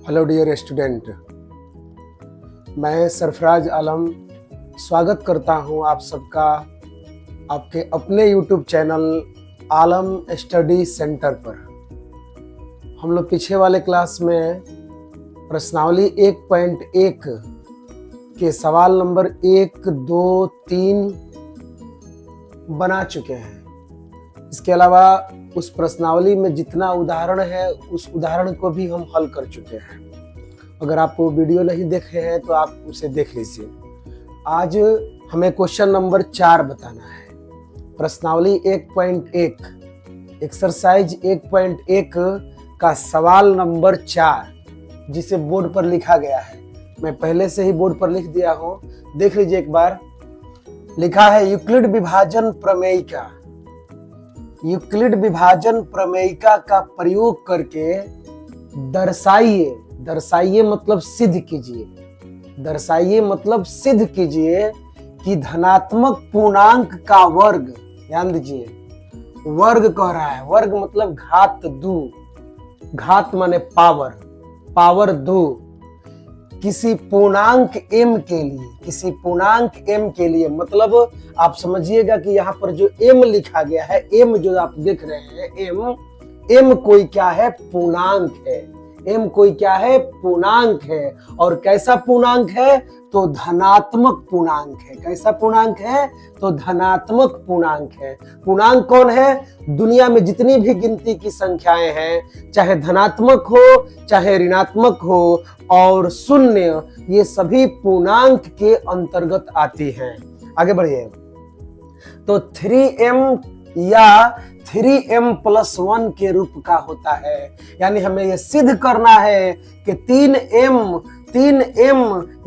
Hello dear student, मैं सरफराज आलम स्वागत करता हूं आप सबका आपके अपने यूट्यूब चैनल आलम स्टडी सेंटर पर। हम लोग पीछे वाले क्लास में प्रश्नावली 1.1 के सवाल नंबर 1, 2, 3 बना चुके हैं। इसके अलावा उस प्रश्नावली में जितना उदाहरण है उस उदाहरण को भी हम हल कर चुके हैं। अगर आप वो वीडियो नहीं देखे हैं तो आप उसे देख लीजिए। आज हमें क्वेश्चन नंबर 4 बताना है। प्रश्नावली 1.1 एक्सरसाइज 1.1 का सवाल नंबर 4 जिसे बोर्ड पर लिखा गया है। मैं पहले से ही बोर्ड पर लिख दिया हूँ, देख लीजिए एक बार। लिखा है यूक्लिड विभाजन प्रमेयिका। यूक्लिड विभाजन प्रमेयिका का प्रयोग करके दर्शाइए, दर्शाइए मतलब सिद्ध कीजिए, दर्शाइए मतलब सिद्ध कीजिए कि धनात्मक पूर्णांक का वर्ग, ध्यान दीजिए वर्ग कह रहा है, वर्ग मतलब घात 2, घात माने पावर, पावर 2 किसी पूर्णांक m के लिए, किसी पूर्णांक m के लिए मतलब आप समझिएगा कि यहाँ पर जो m लिखा गया है, m जो आप देख रहे हैं m कोई क्या है, पूर्णांक है। m कोई क्या है, पूर्णांक है। और कैसा पूर्णांक है, तो धनात्मक पूर्णांक है। कैसा पूर्णांक है, तो धनात्मक पूर्णांक है। पूर्णांक कौन है, दुनिया में जितनी भी गिनती की संख्याएं हैं, चाहे धनात्मक हो चाहे ऋणात्मक हो और शून्य, ये सभी पूर्णांक के अंतर्गत आती हैं। आगे बढ़िए। तो 3m या 3m+1 के रूप का होता है। यानी हमें यह सिद्ध करना है कि 3m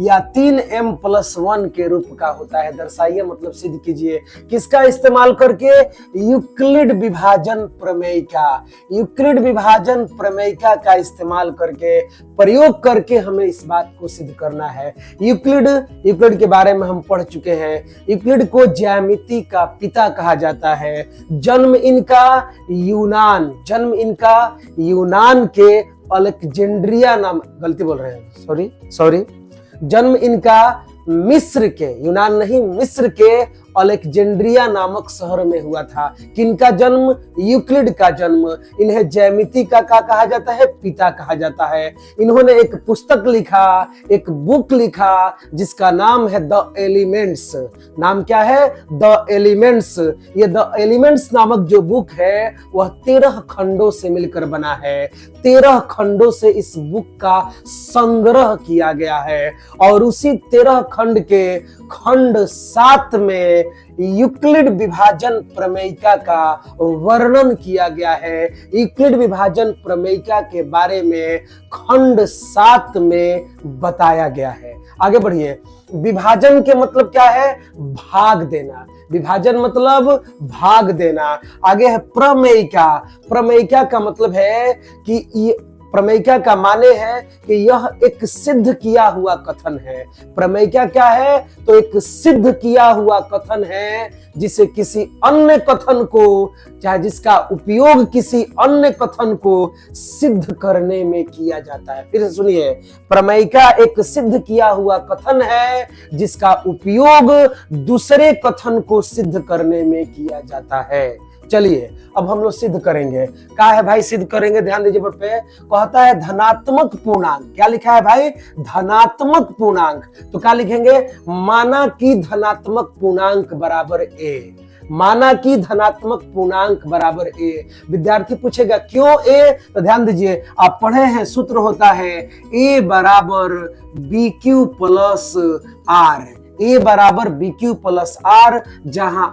या 3m+1 के रूप का होता है। दर्शाइए मतलब सिद्ध कीजिए। किसका इस्तेमाल करके, यूक्लिड विभाजन प्रमेयिका। यूक्लिड विभाजन प्रमेयिका का इस्तेमाल करके, प्रयोग करके हमें इस बात को सिद्ध करना है। यूक्लिड के बारे में हम पढ़ चुके हैं। यूक्लिड को ज्यामिति का पिता कहा जाता है। जन्म इनका यूनान के अलेक्जेंड्रिया नाम, गलती बोल रहे हैं, सॉरी जन्म इनका मिस्र के, यूनान नहीं मिस्र के अलेक्जेंड्रिया नामक शहर में हुआ था। किनका जन्म, यूक्लिड का जन्म। इन्हें ज्यामिति का कहा जाता है, पिता कहा जाता है। इन्होंने एक पुस्तक लिखा, एक बुक लिखा जिसका नाम है द एलिमेंट्स। नाम क्या है, द एलिमेंट्स। ये द एलिमेंट्स नामक जो बुक है वह 13 खंडों से मिलकर बना है। 13 खंडों से इस बुक का संग्रह किया गया है और उसी 13 खंड के खंड 7 में यूक्लिड विभाजन प्रमेयिका का वर्णन किया गया है। यूक्लिड विभाजन प्रमेयिका के बारे में खंड 7 में बताया गया है। आगे बढ़िए। विभाजन के मतलब क्या है, भाग देना। विभाजन मतलब भाग देना। आगे है प्रमेयिका। प्रमेयिका का मतलब है कि प्रमेयिका का माने है कि यह एक सिद्ध किया हुआ कथन है। प्रमेयिका क्या है, तो एक सिद्ध किया हुआ कथन है जिसे किसी अन्य कथन को, चाहे जिसका उपयोग किसी अन्य कथन को सिद्ध करने में किया जाता है। फिर सुनिए, प्रमेयिका एक सिद्ध किया हुआ कथन है जिसका उपयोग दूसरे कथन को सिद्ध करने में किया जाता है। चलिए अब हम लोग सिद्ध करेंगे। क्या है भाई, सिद्ध करेंगे, ध्यान दीजिए बोर्ड पे। कहता है धनात्मक पूर्णांक। क्या लिखा है भाई, धनात्मक पूर्णांक। तो क्या लिखेंगे, माना कि धनात्मक पूर्णांक बराबर a। माना कि धनात्मक पूर्णांक बराबर a। विद्यार्थी पूछेगा क्यों a, तो ध्यान दीजिए, आप पढ़े हैं, सूत्र होता है a बराबर bq प्लस r। a बराबर bq प्लस r, जहां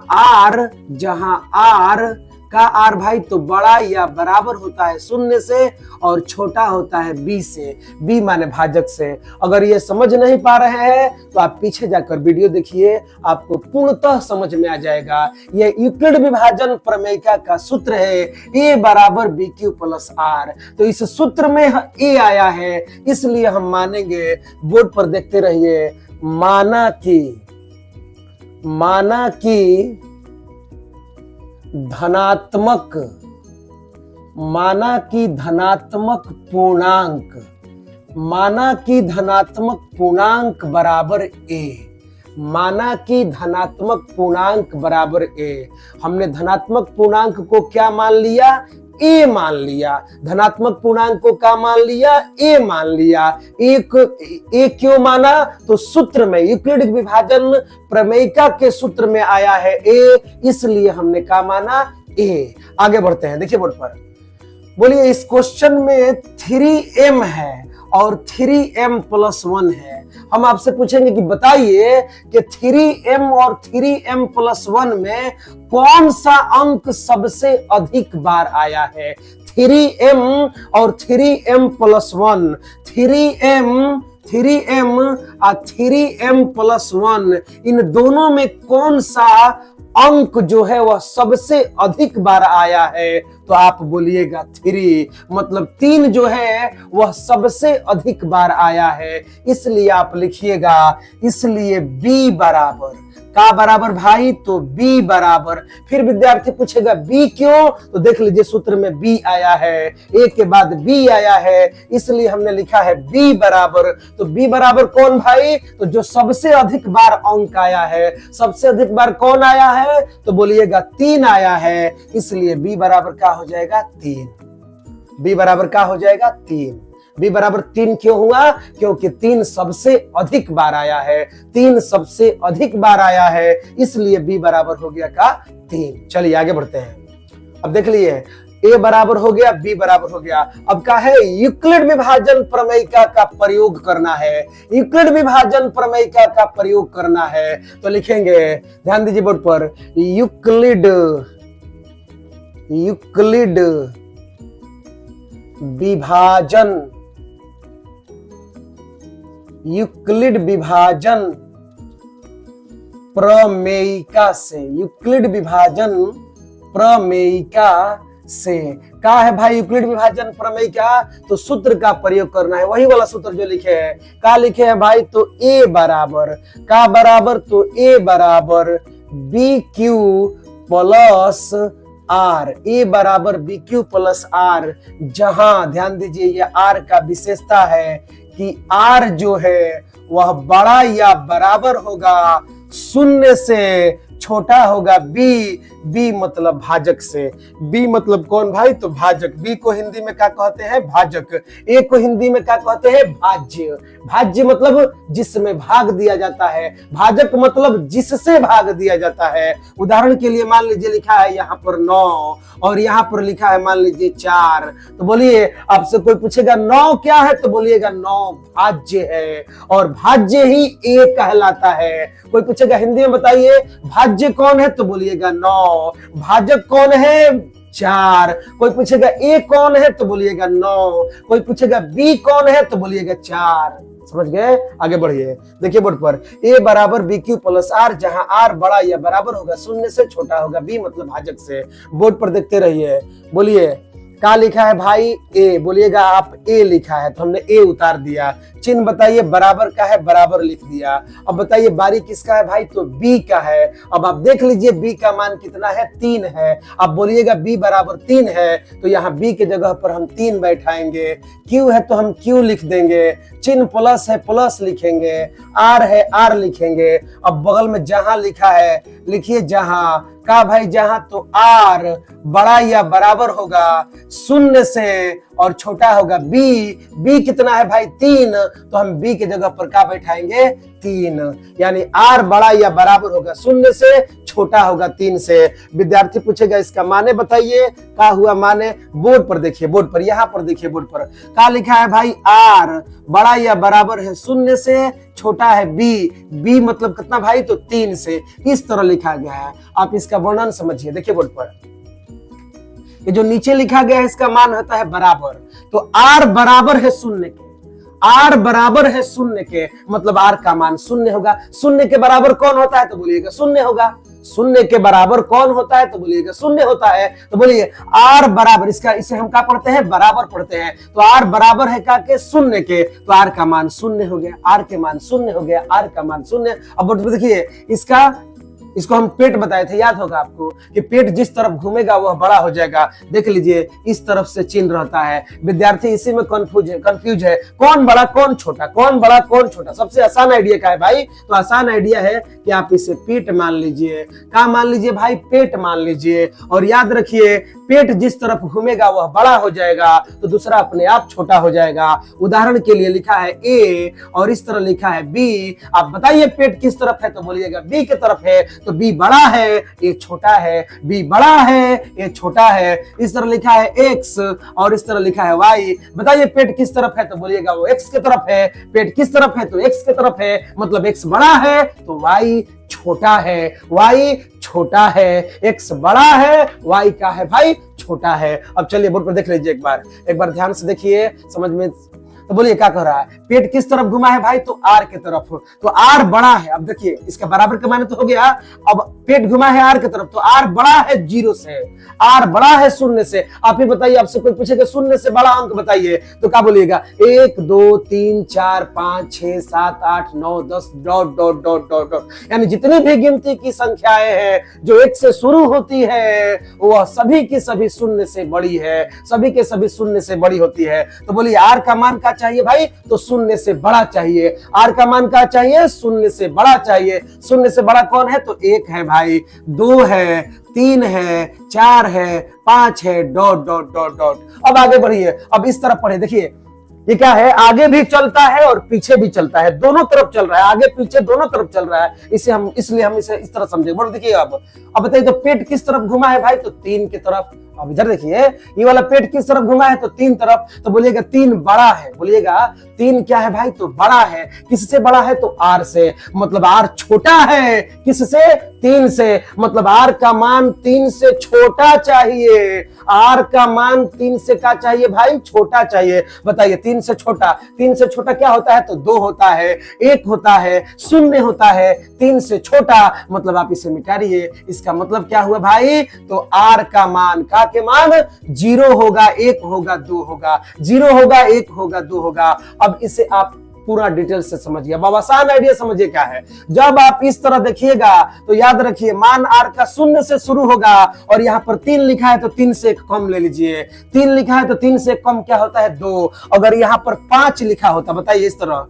r का r भाई तो बड़ा या बराबर होता है 0 से और छोटा होता है b से। b माने भाजक से। अगर ये समझ नहीं पा रहे हैं तो आप पीछे जाकर वीडियो देखिए, आपको पूर्णतः समझ में आ जाएगा। ये यूक्लिड विभाजन प्रमेयिका का सूत्र है a बराबर bq प्लस r। तो इस सूत्र में a आया है, इसलिए हम मानेंगे। बोर्ड पर देखते रहिए। माना कि धनात्मक पूर्णांक माना कि धनात्मक पूर्णांक बराबर ए, माना कि धनात्मक पूर्णांक बराबर ए। हमने धनात्मक पूर्णांक को क्या मान लिया? ए मान लिया। धनात्मक पूर्णांक को क्या मान लिया? ए मान लिया। ए क्यों माना? तो सूत्र में, यूक्लिड विभाजन प्रमेयिका के सूत्र में आया है ए, इसलिए हमने क्या माना? ए। आगे बढ़ते हैं, देखिए बोर्ड पर, बोलिए इस क्वेश्चन में 3m है और 3m+1 है। हम आपसे पूछेंगे कि बताइए कि 3m और 3m+1 में कौन सा अंक सबसे अधिक बार आया है? 3m और 3m+1, 3m और 3m+1, इन दोनों में कौन सा अंक जो है वह सबसे अधिक बार आया है? तो आप बोलिएगा 3, मतलब 3 जो है वह सबसे अधिक बार आया है, इसलिए आप लिखिएगा, इसलिए b बराबर, का बराबर भाई? तो b बराबर। फिर विद्यार्थी पूछेगा b क्यों? तो देख लीजिए सूत्र में b आया है, a के बाद b आया है, इसलिए हमने लिखा है b बराबर। तो b बराबर कौन भाई? तो जो सबसे अधिक बार अंक आया है। सबसे अधिक बार कौन आया है? तो बोलिएगा 3 आया है, इसलिए b बराबर क्या हो जाएगा? 3। b बराबर क्या हो जाएगा? 3। b बराबर 3 क्यों हुआ? क्योंकि 3 सबसे अधिक बार आया है, 3 सबसे अधिक बार आया है, इसलिए b बराबर हो गया का 3। चलिए आगे बढ़ते हैं। अब देख लिए a बराबर हो गया, b बराबर हो गया। अब क्या है? यूक्लिड विभाजन प्रमेयिका का प्रयोग करना है, यूक्लिड विभाजन प्रमेयिका का प्रयोग करना है। तो लिखेंगे, ध्यान दीजिए बोर्ड पर, यूक्लिड विभाजन, यूक्लिड विभाजन प्रमेयिका से, यूक्लिड विभाजन प्रमेयिका से क्या है भाई? यूक्लिड विभाजन प्रमेयिका, तो सूत्र का प्रयोग करना है, वही वाला सूत्र जो लिखे हैं। क्या लिखे हैं भाई? तो a बराबर, का बराबर? तो a बराबर BQ प्लस R, a बराबर BQ प्लस R, जहां ध्यान दीजिए ये R का विशेषता है कि R जो है वह बड़ा या बराबर होगा 0 से, छोटा होगा b मतलब भाजक से। b मतलब कौन भाई? तो भाजक। b को हिंदी में क्या कहते हैं? भाजक। a को हिंदी में क्या कहते हैं? भाज्य। भाज्य मतलब जिसमें भाग दिया जाता है, भाजक मतलब जिससे भाग दिया जाता है। उदाहरण के लिए मान लीजिए लिखा है यहाँ पर 9 और यहाँ पर लिखा है मान लीजिए 4, तो बोलिए आपसे कोई पूछेगा 9 क्या है? तो बोलिएगा 9 भाज्य है, और भाज्य ही a कहलाता है। कोई पूछेगा हिंदी में बताइए भाज्य कौन है? तो बोलिएगा 9। भाजक कौन है? 4। कोई पूछेगा a कौन है? तो बोलिएगा 9। कोई पूछेगा b कौन है? तो बोलिएगा 4। समझ गए? आगे बढ़िए, देखिए बोर्ड पर, a बराबर BQ प्लस R, जहां R बड़ा या बराबर होगा 0 से, छोटा होगा b मतलब भाजक से। बोर्ड पर देखते रहिए। बोलिए क्या लिखा है भाई? a। बोलिएगा आप a लिखा है, तो हमने a उतार दिया। चिन्ह बताइए, बराबर का है, बराबर लिख दिया। अब बताइए बारी किसका है भाई? तो b का है। अब आप देख लीजिए b का मान कितना है? 3 है। अब बोलिएगा b बराबर 3 है, तो यहाँ b के जगह पर हम 3 बैठाएंगे। q है तो हम q लिख देंगे, चिन्ह प्लस है प्लस लिखेंगे, r है r लिखेंगे। अब बगल में जहां लिखा है लिखिए जहां, का भाई? जहां, तो r बड़ा या बराबर होगा 0 से और छोटा होगा b कितना है भाई? 3, तो हम b के जगह पर क्या बैठाएंगे? 3, यानी r बड़ा या बराबर होगा 0 से, छोटा होगा 3 से। विद्यार्थी पूछेगा इसका माने बताइए, क्या हुआ माने? बोर्ड पर देखिए, बोर्ड पर, यहाँ पर देखिए बोर्ड पर क्या लिखा है भाई? r बड़ा या बराबर है 0 से, छोटा है b मतलब कितना भाई? तो 3 से। इस तरह लिखा गया है, आप इसका वर्णन समझिए। देखिए बोर्ड पर, ये जो नीचे लिखा गया है इसका मान होता है बराबर, तो r बराबर है 0 के, r बराबर है 0 के, मतलब r का मान 0 होगा। 0 के बराबर कौन होता है? तो बोलिएगा 0 होगा। 0 के बराबर कौन होता है? तो बोलिएगा 0 होता है। तो बोलिए r बराबर, इसका इसे हम क्या पढ़ते हैं? बराबर पढ़ते हैं। तो r बराबर है क्या के? 0 के, तो r का मान 0 हो गया, r के मान 0 हो गया, r का मान 0। अब देखिए इसको हम पेट बताए थे, याद होगा आपको कि पेट जिस तरफ घूमेगा वह बड़ा हो जाएगा। देख लीजिए इस तरफ से चिन्ह रहता है। विद्यार्थी इसी में कंफ्यूज है, कौन बड़ा कौन छोटा, कौन बड़ा कौन छोटा। सबसे आसान आइडिया क्या है भाई? तो आसान आइडिया है कि आप इसे पेट मान लीजिए। क्या मान लीजिए भाई? पेट मान लीजिए। और याद रखिए पेट जिस तरफ घूमेगा वह बड़ा हो जाएगा, तो दूसरा अपने आप छोटा हो जाएगा। उदाहरण के लिए लिखा है ए और इस तरह लिखा है बी। आप बताइए पेट किस तरफ है? तो बोलिएगा बी की तरफ है, तो बी बड़ा है, ए छोटा है। बी बड़ा है, ए छोटा है। इस तरह लिखा है एक्स और इस तरह लिखा है वाई। बताइए पेट किस तरफ है? तो बोलिएगा वो एक्स की तरफ है। पेट किस तरफ है? तो एक्स की तरफ है, मतलब एक्स बड़ा है तो वाई छोटा है। वाई छोटा है, एक्स बड़ा है, वाई का है भाई छोटा है। अब चलिए बोर्ड पर देख लीजिए एक बार ध्यान से देखिए, समझ में। तो बोलिए क्या कह रहा है? पेट किस तरफ घुमा है भाई? तो आर की तरफ। तो आर बड़ा है। अब देखिए इसका बराबर का माने तो हो गया। अब पेट घुमा है आर की तरफ, तो आर बड़ा है 0 से, आर बड़ा है 0 से। आप ही बताइए, आपसे कोई पूछेगा 0 से बड़ा अंक बताइए, तो क्या बोलिएगा? 1 2 3 4 5 6 7 8 9 10 dot dot dot dot dot. यानी जितनी भी गिनती की संख्याएं हैं जो 1 से शुरू होती है वह सभी की सभी 0 से बड़ी है, सभी के सभी 0 से बड़ी होती है। तो बोलिए आर का मान क्या चाहिए भाई? तो 0 से बड़ा चाहिए। आर का मान क्या चाहिए? 0 से बड़ा चाहिए। 0 से बड़ा कौन है? तो 1 है भाई, 2 है, 3 है, 4 है, 5 है, डॉट डॉट डॉट डॉट। अब आगे बढ़िए, अब इस तरफ पढ़े। देखिए ये क्या है? आगे भी चलता है और पीछे भी चलता है, दोनों तरफ चल रहा है, आगे पीछे दोनों तरफ चल रहा है। इसलिए हम इसे इस तरह समझे। बोलो देखिए अब बताइए तो पेट किस तरफ घुमा है भाई? तो 3 की तरफ। अब इधर देखिए ये वाला पेट किस तरफ घुमा है? तो 3 तरफ। तो बोलिएगा 3 बड़ा है। बोलिएगा 3 क्या है भाई? तो बड़ा है। किससे बड़ा है? तो आर से, मतलब आर छोटा है। किससे? 3 से, मतलब आर का मान 3 से छोटा चाहिए। आर का मान 3 से क्या चाहिए भाई? छोटा चाहिए। बताइए 3 से छोटा, 3 से छोटा क्या होता है? तो 2 होता है, 1 होता है, 0 होता है। 3 से छोटा मतलब आप इसे मिटा रहिए। इसका मतलब क्या हुआ भाई? तो आर का मान के मान 0 होगा, 1 होगा, 2 होगा। 0 होगा, 1 होगा, 2 होगा। अब इसे आप पूरा डिटेल से समझिए। अब आसान आइडिया समझिए क्या है। जब आप इस तरह देखिएगा तो याद रखिए मान आर का 0 से शुरू होगा और यहाँ पर 3 लिखा है तो 3 से 1 कम ले लीजिए। 3 लिखा है तो 3 से 1 कम क्या होता है? 2। अगर यहाँ पर 5 लिखा होता, बताइए इस तरह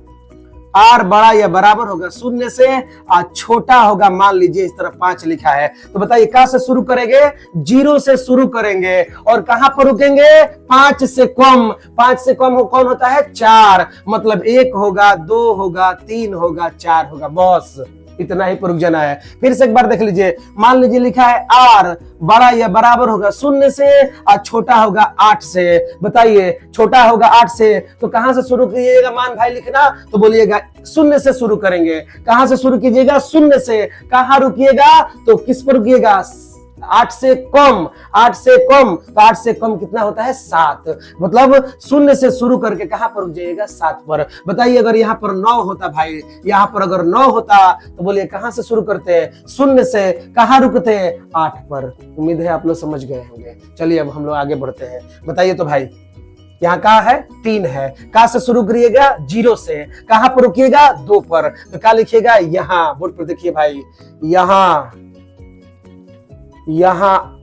आर बड़ा या बराबर होगा 0 से, और छोटा होगा, मान लीजिए इस तरफ 5 लिखा है। तो बताइए कहां से शुरू करेंगे? 0 से शुरू करेंगे और कहां पर रुकेंगे? 5 से कम। 5 से कम कौन होता है? 4। मतलब 1 होगा, 2 होगा, 3 होगा, 4 होगा। बस इतना ही पर रुक जाना है। फिर से एक बार देख लीजिए, मान लीजिए लिखा है आर बड़ा या बराबर होगा 0 से और छोटा होगा 8 से। बताइए छोटा होगा 8 से, तो कहां से शुरू कीजिएगा मान भाई लिखना? तो बोलिएगा 0 से शुरू करेंगे। कहां से शुरू कीजिएगा? 0 से। कहां रुकिएगा? तो किस पर रुकिएगा? 8 से कम। 8 से कम, तो 8 से कम कितना होता है? 7। मतलब 0 से शुरू करके कहां पर रुक जाइएगा? 7 पर। बताइए अगर यहाँ पर 9 होता भाई, यहाँ पर अगर 9 होता तो बोलिए कहां से शुरू करते हैं? 0 से। कहां रुकते हैं? 8 पर। उम्मीद है आप लोग समझ गए होंगे। चलिए अब हम लोग आगे बढ़ते हैं। बताइए तो भाई यहाँ कहा है? 3 है। कहां से शुरू करिएगा? 0 से। कहां पर रुकिएगा? 2 पर। तो क्या लिखिएगा? यहाँ बोर्ड पर देखिए भाई, यहाँ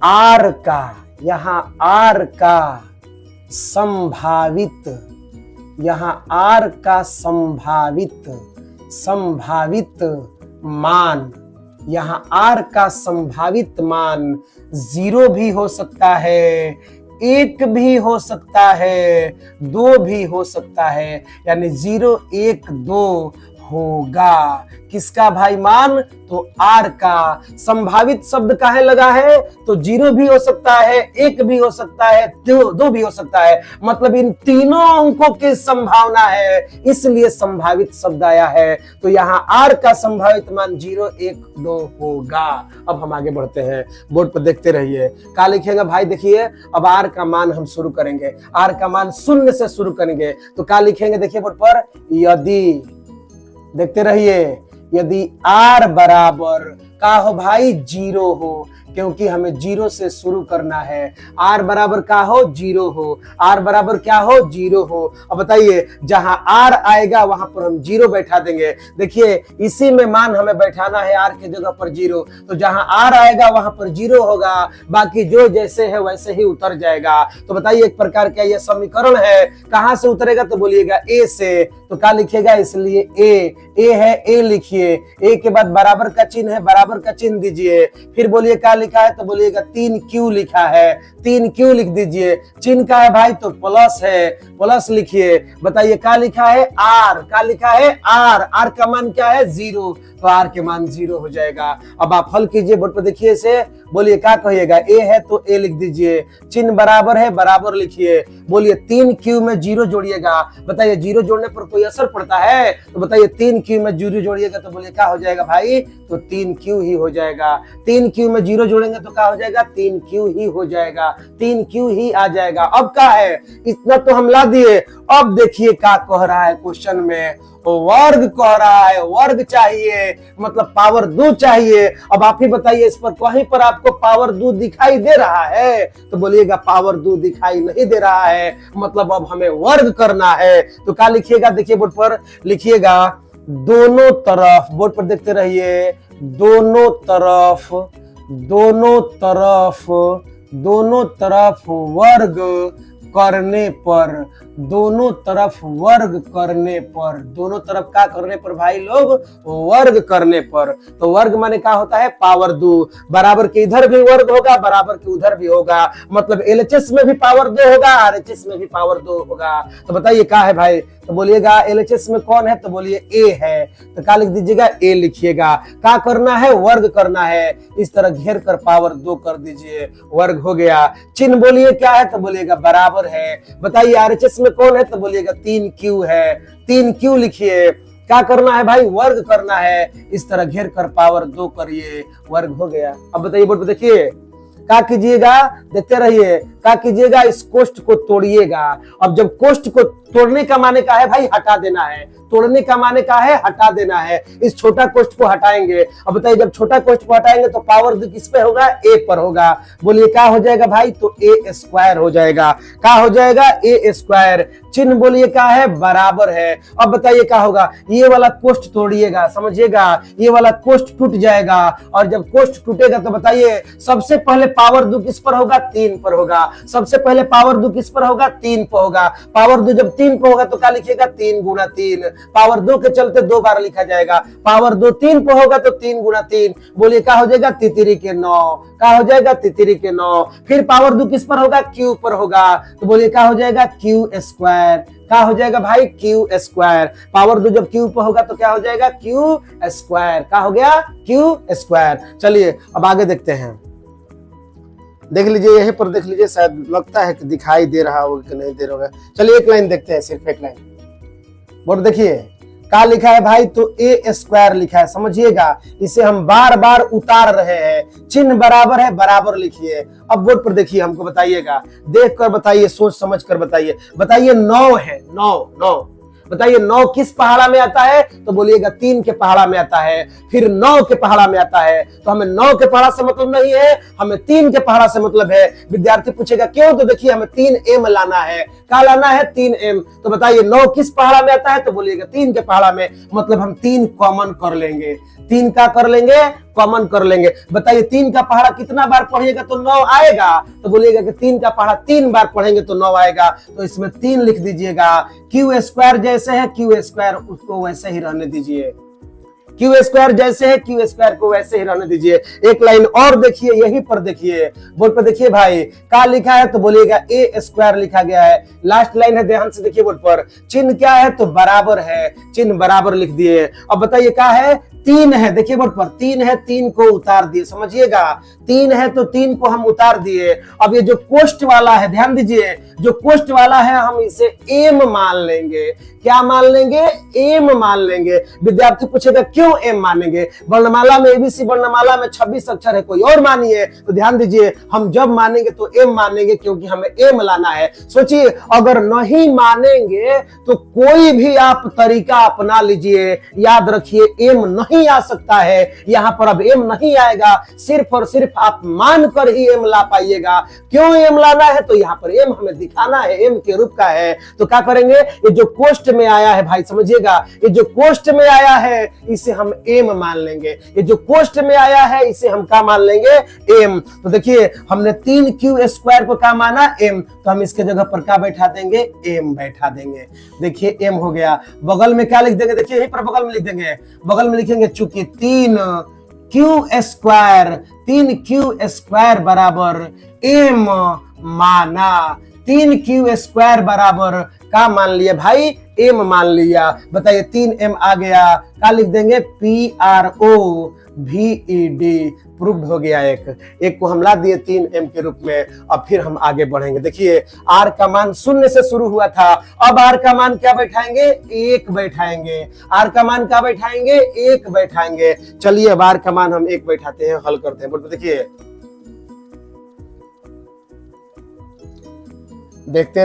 आर का संभावित, यहाँ आर का संभावित मान, यहाँ आर का संभावित मान 0 भी हो सकता है, 1 भी हो सकता है, 2 भी हो सकता है। यानी 0 1 2 होगा। किसका भाई मान? तो आर का। संभावित शब्द काहे लगा है? तो 0 भी हो सकता है, 1 भी हो सकता है, 2 भी हो सकता है। मतलब इन तीनों अंकों की संभावना है, इसलिए संभावित शब्द आया है। तो यहाँ आर का संभावित मान 0 1 2 होगा। अब हम आगे बढ़ते हैं, बोर्ड पर देखते रहिए। क्या लिखेंगे भाई? देखिए अब आर का मान हम शुरू करेंगे। आर का मान 0 से शुरू करेंगे तो क्या लिखेंगे? देखिए बोर्ड पर, यदि, देखते रहिए, यदि आर बराबर का हो भाई, जीरो हो, क्योंकि हमें जीरो से शुरू करना है। आर बराबर का हो, जीरो हो, आर बराबर क्या हो, जीरो हो। अब बताइए जहां आर आएगा वहां पर हम जीरो बैठा देंगे। देखिए इसी में मान हमें बैठाना है, आर की जगह पर जीरो, तो जहां आर आएगा वहां पर जीरो होगा, बाकी जो जैसे है वैसे ही उतर जाएगा। तो बताइए एक प्रकार का यह समीकरण है, कहां से उतरेगा तो बोलिएगा ए से, तो क्या लिखिएगा, इसलिए ए है, ए लिखिए, ए के बाद बराबर का चिन्ह है, बराबर का चिन्ह दीजिए, फिर बोलिए क्या लिखा है तो बोलिएगा 3Q लिखा है, 3Q लिख दीजिए, चिन्ह का है भाई तो प्लस है, प्लस लिखिए। बताइए क्या लिखा है, आर, क्या लिखा है, आर, आर का मान क्या है, जीरो, तो आर के मान जीरो हो जाएगा। अब आप हल कीजिए, बोर्ड पर देखिए इसे, बोलिए क्या कहिएगा, ए है तो ए लिख दीजिए, चिन्ह बराबर है, बराबर लिखिए, बोलिए 3Q में जीरो जोड़िएगा। बताइए जीरो जोड़ने पर कोई असर पड़ता है, तो बताइए 3Q में जीरो जोड़िएगा तो बोलिए क्या हो जाएगा भाई, तो 3Q ही हो जाएगा। 3Q में जीरो जोड़ेंगे तो क्या हो जाएगा, 3Q ही हो जाएगा, 3Q ही आ जाएगा। अब क्या है, इतना तो हम ला दिए, अब देखिए क्या कह रहा है क्वेश्चन में, वर्ग कह रहा है, वर्ग चाहिए, मतलब पावर 2 चाहिए। अब आप ही बताइए इस पर कहीं पर आपको पावर 2 दिखाई दे रहा है, तो बोलिएगा पावर 2 दिखाई नहीं दे रहा है, मतलब अब हमें वर्ग करना है। तो क्या लिखिएगा, देखिए बोर्ड पर लिखिएगा, दोनों तरफ, बोर्ड पर देखते रहिए, दोनों तरफ, दोनों तरफ, दोनों तरफ वर्ग करने पर, दोनों तरफ वर्ग करने पर, दोनों तरफ क्या करने पर भाई लोग, वर्ग करने पर। तो वर्ग माने क्या होता है, पावर 2, बराबर के इधर भी वर्ग होगा, बराबर के उधर भी होगा, मतलब LHS में भी पावर 2 होगा, RHS में भी पावर 2 होगा। तो बताइए क्या है भाई, तो बोलिएगा LHS में कौन है, तो बोलिए ए है, तो क्या लिख दीजिएगा, ए लिखिएगा। क्या करना है, वर्ग करना है, इस तरह घेर कर पावर 2 कर दीजिए, वर्ग हो गया। चिन्ह बोलिए क्या है, तो बोलिएगा बराबर है। बताइए RHS में कौन है, तो बोलिएगा 3Q है, 3Q लिखिए। क्या करना है भाई, वर्ग करना है, इस तरह घेर कर पावर 2 करिए, वर्ग हो गया। अब बताइए बोर्ड पे देखिए, क्या कीजिएगा, देखते रहिए, क्या कीजिएगा, इस कोष्ठ को तोड़िएगा। अब जब कोष्ठ को तोड़ने का माने का है भाई, हटा देना है, तोड़ने का माने का है, हटा देना है, इस छोटा कोष्ठ को हटाएंगे। अब बताइए जब छोटा कोष्ठ को हटाएंगे तो पावर किस पे होगा, ए पर होगा, बोलिए क्या हो जाएगा भाई, तो ए स्क्वायर हो जाएगा। क्या हो जाएगा, ए स्क्वायर। चिन्ह बोलिए क्या है, बराबर है। अब बताइए क्या होगा, ये वाला कोष्ठ तोड़िएगा, समझिएगा, ये वाला कोष्ठ टूट जाएगा, और जब कोष्ठ टूटेगा तो बताइए सबसे पहले पावर 2 किस पर होगा, 3 पर होगा, सबसे पहले पावर 2 किस पर होगा, 3 पर होगा। पावर 2 जब 3 पर होगा तो क्या लिखिएगा, 3 गुना 3, पावर 2 के चलते 2 बार लिखा जाएगा, पावर 2 3 पर होगा तो 3 गुना 3, बोलिए क्या हो जाएगा, तितरी के 9, क्या हो जाएगा, तितरी के 9। फिर पावर 2 किस पर होगा, क्यू पर होगा, तो बोलिए क्या हो जाएगा, क्यू स्क्वायर। क्या हो जाएगा भाई, क्यू स्क्वायर। पावर 2 जब क्यू पर होगा तो क्या हो जाएगा, क्यू स्क्वायर। क्या हो गया, क्यू स्क्वायर। चलिए अब आगे देखते हैं, देख लीजिए, यहीं पर देख लीजिए, शायद लगता है कि दिखाई दे रहा होगा कि नहीं दे रहा होगा। चलिए एक लाइन देखते हैं, सिर्फ एक लाइन। बोर्ड देखिए क्या लिखा है भाई, तो ए स्क्वायर लिखा है, समझिएगा, इसे हम बार बार उतार रहे हैं, चिन्ह बराबर है, बराबर लिखिए। अब बोर्ड पर देखिए, हमको बताइएगा, देख कर बताइए, सोच समझ कर बताइए। बताइए 9 है, 9, बताइए 9 किस पहाड़ा में आता है, तो बोलिएगा 3 के पहाड़ा में आता है, फिर 9 के पहाड़ा में आता है। तो हमें 9 के पहाड़ा से मतलब नहीं है, हमें 3 के पहाड़ा से मतलब है। विद्यार्थी पूछेगा क्यों, तो देखिए हमें 3M लाना है। क्या लाना है, 3M। तो बताइए 9 किस पहाड़ा में आता है, तो बोलिएगा 3 के पहाड़ा में, मतलब हम 3 कॉमन कर लेंगे, 3 का कर लेंगे, कॉमन कर लेंगे। बताइए 3 का पहाड़ा कितना बार पढ़िएगा तो 9 आएगा, तो बोलिएगा कि 3 का पहाड़ा 3 बार पढ़ेंगे तो 9 आएगा, तो इसमें 3 लिख दीजिएगा। क्यू स्क्वायर जैसे है, क्यू स्क्वायर उसको वैसे ही रहने दीजिए, क्यू स्क्वायर जैसे है, क्यू स्क्वायर को वैसे ही रहने दीजिए। एक लाइन और देखिए, यहीं पर देखिए, बोर्ड पर देखिए भाई, क्या लिखा है, तो बोलिएगा ए स्क्वायर लिखा गया है। लास्ट लाइन है, ध्यान से देखिए बोर्ड पर, चिन्ह क्या है, तो बराबर है, चिन्ह बराबर लिख दिए। अब बताइए क्या है, 3 है, देखिए बोर्ड पर 3 है, 3 को उतार दिए, समझिएगा, 3 है तो 3 को हम उतार दिए। अब ये जो कोष्ठ वाला है, ध्यान दीजिए, जो कोष्ठ वाला है हम इसे एम मान लेंगे। क्या मान लेंगे, एम मान लेंगे। विद्यार्थी पूछेगा क्यों एम मानेंगे, वर्णमाला में एबीसी वर्णमाला में 26 अक्षर है, कोई और मानिए। तो ध्यान दीजिए, हम जब मानेंगे तो एम मानेंगे, क्योंकि हमें एम लाना है। सोचिए अगर नहीं मानेंगे तो कोई भी आप तरीका अपना लीजिए, याद रखिए एम नहीं नहीं आ सकता है, यहाँ पर अब एम नहीं आएगा, सिर्फ और सिर्फ आप मान कर ही एम ला पाइएगा। क्यों एम लाना है, तो यहाँ पर एम हमें दिखाना है, एम के रूप का है। तो क्या करेंगे, ये जो कोष्ट में आया है भाई समझिएगा, ये जो कोष्ट में आया है इसे हम एम मान लेंगे, ये जो कोष्ट में आया है इसे हम क्या मान लेंगे, एम। तो देखिए हमने 3q² को क्या माना, एम, तो हम इसके जगह पर क्या बैठा देंगे, एम बैठा देंगे। देखिए एम हो गया, बगल में क्या लिख देंगे, देखिए यहीं पर बगल में लिख देंगे, बगल में लिखेंगे चूंकि 3q² बराबर एम माना, 3q² बराबर का मान लिया भाई, एम मान लिया। बताइए 3m आ गया, क्या लिख देंगे, PROVED, प्रूव्ड हो गया। एक को हम ला दिए 3m के रूप में। अब फिर हम आगे बढ़ेंगे। देखिए r का मान 0 से शुरू हुआ था, अब r का मान क्या बैठाएंगे, 1 बैठाएंगे। r का मान क्या बैठाएंगे, 1 बैठाएंगे। चलिए अब r का मान हम 1 बैठाते हैं, हल करते हैं। बोल देखिए देखते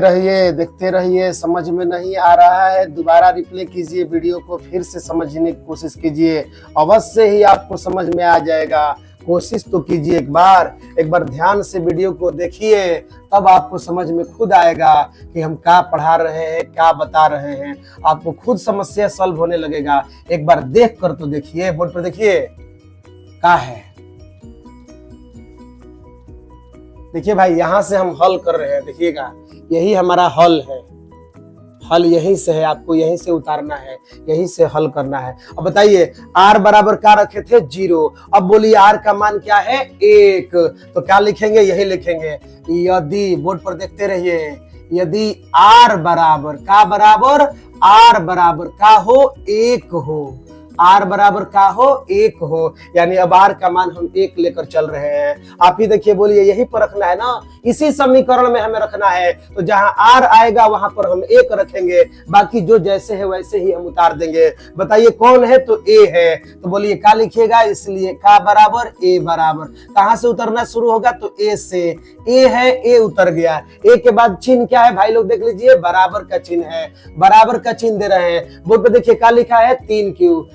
रहिए, समझ में नहीं आ रहा है दोबारा रिप्ले कीजिए वीडियो को, फिर से समझने की कोशिश कीजिए, अवश्य ही आपको समझ में आ जाएगा। कोशिश तो कीजिए एक बार ध्यान से वीडियो को देखिए, तब आपको समझ में खुद आएगा कि हम क्या पढ़ा रहे हैं, क्या बता रहे हैं। आपको खुद समस्या सॉल्व होने लगेगा। एक बार देख कर तो देखिए, बोर्ड पर देखिए क्या है। देखिए भाई यहां से हम हल कर रहे हैं, देखिएगा यही हमारा हल है, हल यहीं से है, आपको यहीं से उतारना है, यहीं से हल करना है। अब बताइए r बराबर क्या रखे थे, 0। अब बोलिए r का मान क्या है, 1, तो क्या लिखेंगे, यही लिखेंगे। यदि, बोर्ड पर देखते रहिए, यदि r बराबर का बराबर, r बराबर का हो, 1 हो, r बराबर का हो, 1 हो, यानी अब r का मान हम 1 लेकर चल रहे हैं। आप ही देखिए, बोलिए यही पर रखना है ना, इसी समीकरण में हमें रखना है। तो जहां r आएगा वहां पर हम 1 रखेंगे, बाकी जो जैसे है वैसे ही हम उतार देंगे। बताइए कौन है, तो a है, तो बोलिए क्या लिखिएगा, इसलिए का बराबर, a बराबर। कहां से उतरना शुरू होगा, तो a से, a है, a उतर गया। a के बाद चिन्ह क्या है भाई लोग देख लीजिए, बराबर का चिन्ह है, बराबर का चिन्ह दे रहे हैं। बोर्ड पे देखिए क्या लिखा है, 3q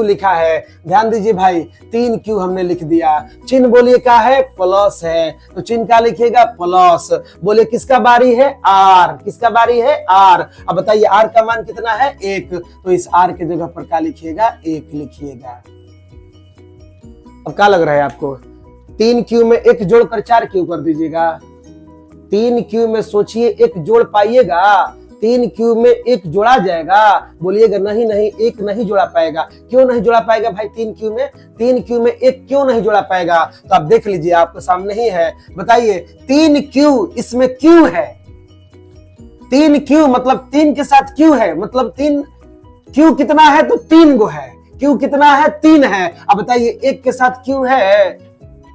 लिखा है, ध्यान दीजिए भाई, 3q हमने लिख दिया। चिन्ह बोलिए क्या है, प्लस है, तो चिन्ह क्या लिखिएगा, प्लस। बोलिए किसका बारी है, r, किसका बारी है, r। अब बताइए r का मान कितना है, 1, तो इस r के जगह पर क्या लिखिएगा, 1 लिखिएगा। अब क्या लग रहा है आपको, 3q में 1 जोड़कर 4q कर दीजिएगा। 3q में सोचिए 1 जोड़ पाइएगा, 3q में 1 जोड़ा जाएगा, बोलिएगा नहीं, 1 नहीं जोड़ा पाएगा। क्यों नहीं जोड़ा पाएगा भाई, 3q में 1 क्यों नहीं जोड़ा पाएगा, तो आप देख लीजिए, आपके सामने ही है। बताइए 3q, इसमें q है, 3q मतलब 3 के साथ q है, मतलब 3, q कितना है, तो 3 गो है, q कितना है, 3 है। अब बताइए 1 के साथ q है,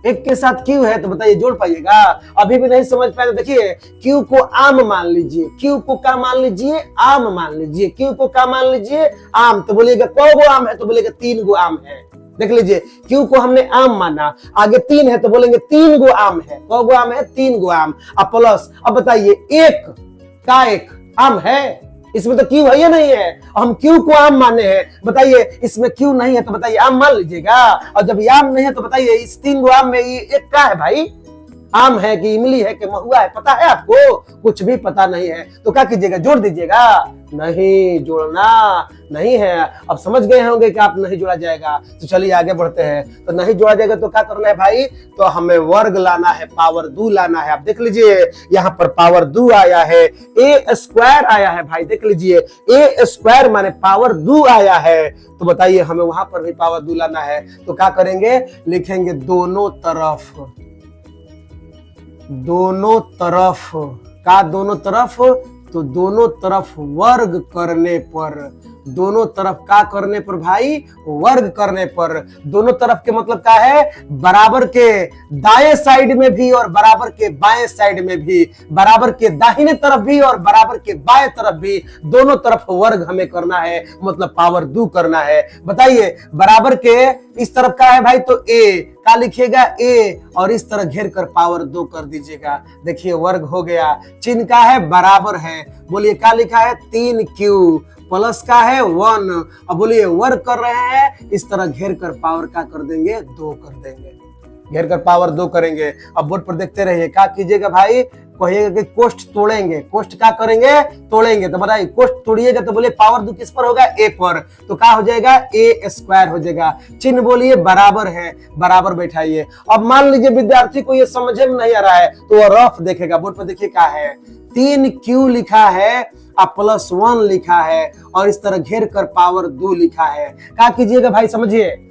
1 के साथ q है, तो बताइए जोड़ पाइएगा, अभी भी नहीं समझ पाए। तो देखिए q को आम मान लीजिए, q को क्या मान लीजिए, आम मान लीजिए, q को क्या मान लीजिए, आम। तो बोलिएगा कौ गो आम है, तो बोलेगा 3 गो आम है। देख लीजिए q को हमने आम माना, आगे 3 है तो बोलेंगे 3 गो आम है। कौ गो आम है, 3 गो आम। अब प्लस, अब बताइए 1 का 1 आम है, इसमें तो क्यू है या नहीं है, हम क्यू को आम माने हैं। बताइए इसमें क्यू नहीं है, तो बताइए आम मान लीजिएगा। और जब ये आम नहीं है तो बताइए इस 3 गो आम में ये 1 क्या है भाई, आम है कि इमली है कि महुआ है, पता है आपको, कुछ भी पता नहीं है। तो क्या कीजिएगा, जोड़ दीजिएगा। नहीं, जोड़ना नहीं है। अब समझ गए होंगे कि आप नहीं जोड़ा जाएगा, तो चलिए आगे बढ़ते हैं। तो नहीं जोड़ा जाएगा तो क्या करना है भाई, तो हमें वर्ग लाना है, पावर 2 लाना है। आप देख लीजिए यहाँ पर पावर 2 आया है, a² आया है भाई, देख लीजिए a² माने पावर 2 आया है। तो बताइए हमें वहां पर भी पावर 2 लाना है, तो क्या करेंगे, लिखेंगे दोनों तरफ, का दोनों तरफ, तो दोनों तरफ वर्ग करने पर, दोनों तरफ का करने पर भाई, वर्ग करने पर। दोनों तरफ के मतलब क्या है, बराबर के दाएं साइड में भी और बराबर के बाएं साइड में भी, बराबर के दाहिने तरफ भी और बराबर के बाएं तरफ भी, दोनों तरफ वर्ग हमें करना है, मतलब पावर 2 करना है। बताइए बराबर के इस तरफ का है भाई, तो a का लिखिएगा, a, और इस तरह घेर कर पावर 2 कर दीजिएगा। देखिए वर्ग हो गया। चिन्ह का है, बराबर है, बोलिए क्या लिखा है, 3q प्लस का है 1। अब बोलिए वर्क कर रहे हैं, इस तरह घेर कर पावर क्या कर देंगे, 2 कर देंगे, घेर कर पावर 2 करेंगे। अब बोर्ड पर देखते रहिए, क्या कीजिएगा भाई, कहिएगा कि कोष्ठ तोड़ेंगे, कोष्ठ क्या करेंगे, तोड़ेंगे। तो बताइए कोष्ठ तोड़िएगा तो बोलिए पावर 2 किस पर होगा, ए पर, तो क्या हो जाएगा, ए स्क्वायर हो जाएगा। चिन्ह बोलिए बराबर है, बराबर बैठाइए। अब मान लीजिए विद्यार्थी को ये समझ में नहीं आ रहा है तो वो रफ देखेगा, बोर्ड पर देखिए क्या है, 3Q लिखा है और +1 लिखा है और इस तरह घेर कर पावर 2 लिखा है। क्या कीजिएगा भाई, समझिए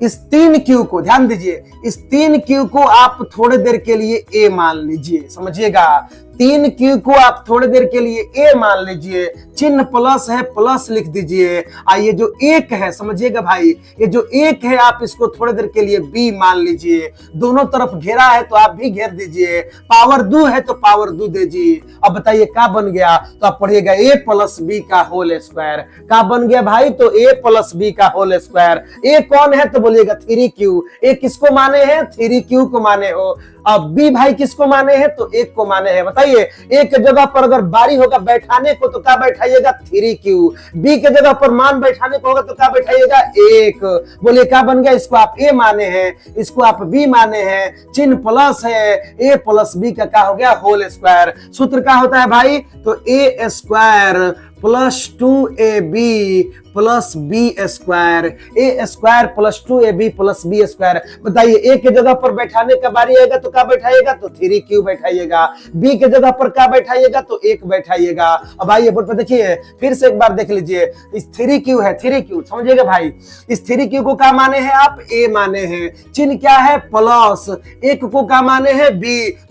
इस 3Q को, ध्यान दीजिए, इस 3Q को आप थोड़ी देर के लिए ए मान लीजिए, समझिएगा, 3Q को आप थोड़ी देर के लिए ए मान लीजिए, चिन्ह प्लस है, प्लस लिख दीजिए। ये जो 1 है, समझिएगा भाई, ये जो 1 है आप इसको थोड़ी देर के लिए बी मान लीजिए। दोनों तरफ घेरा है तो आप भी घेर दीजिए, पावर 2 है तो पावर 2 दीजिए। अब बताइए क्या बन गया, तो आप पढ़िएगा a + b का होल स्क्वायर। क्या बन गया भाई, तो a + b का होल स्क्वायर। a कौन है तो बोलिएगा 3Q। a किसको माने हैं, 3Q को माने हो। अब b भाई किसको माने हैं, तो 1 को माने हैं। बताइए a के जगह पर अगर बारी होगा बैठाने को तो क्या बैठाइएगा, 3Q। b के जगह पर मान बैठाने को होगा तो क्या बैठाइएगा, 1। बोलिए क्या बन गया, इसको आप a माने हैं, इसको आप b माने हैं, चिन्ह प्लस है, a + b का क्या हो गया, होल स्क्वायर। सूत्र क्या होता है भाई, तो a square + 2ab + b square, a square + 2ab + b square. बताइए a के जगह पर बैठाने का बारी आएगा तो क्या बैठाइएगा, तो 3Q बैठाइएगा। b के जगह पर क्या बैठाइएगा, तो 1 बैठाइएगा। अब आइए बोर्ड पर देखिए, फिर से एक बार देख लीजिए, इस 3Q है, 3Q समझिएगा भाई, इस 3Q को क्या माने हैं आप, a माने हैं, चिन्ह क्या है, प्लस, 1 को क्या माने हैं, b।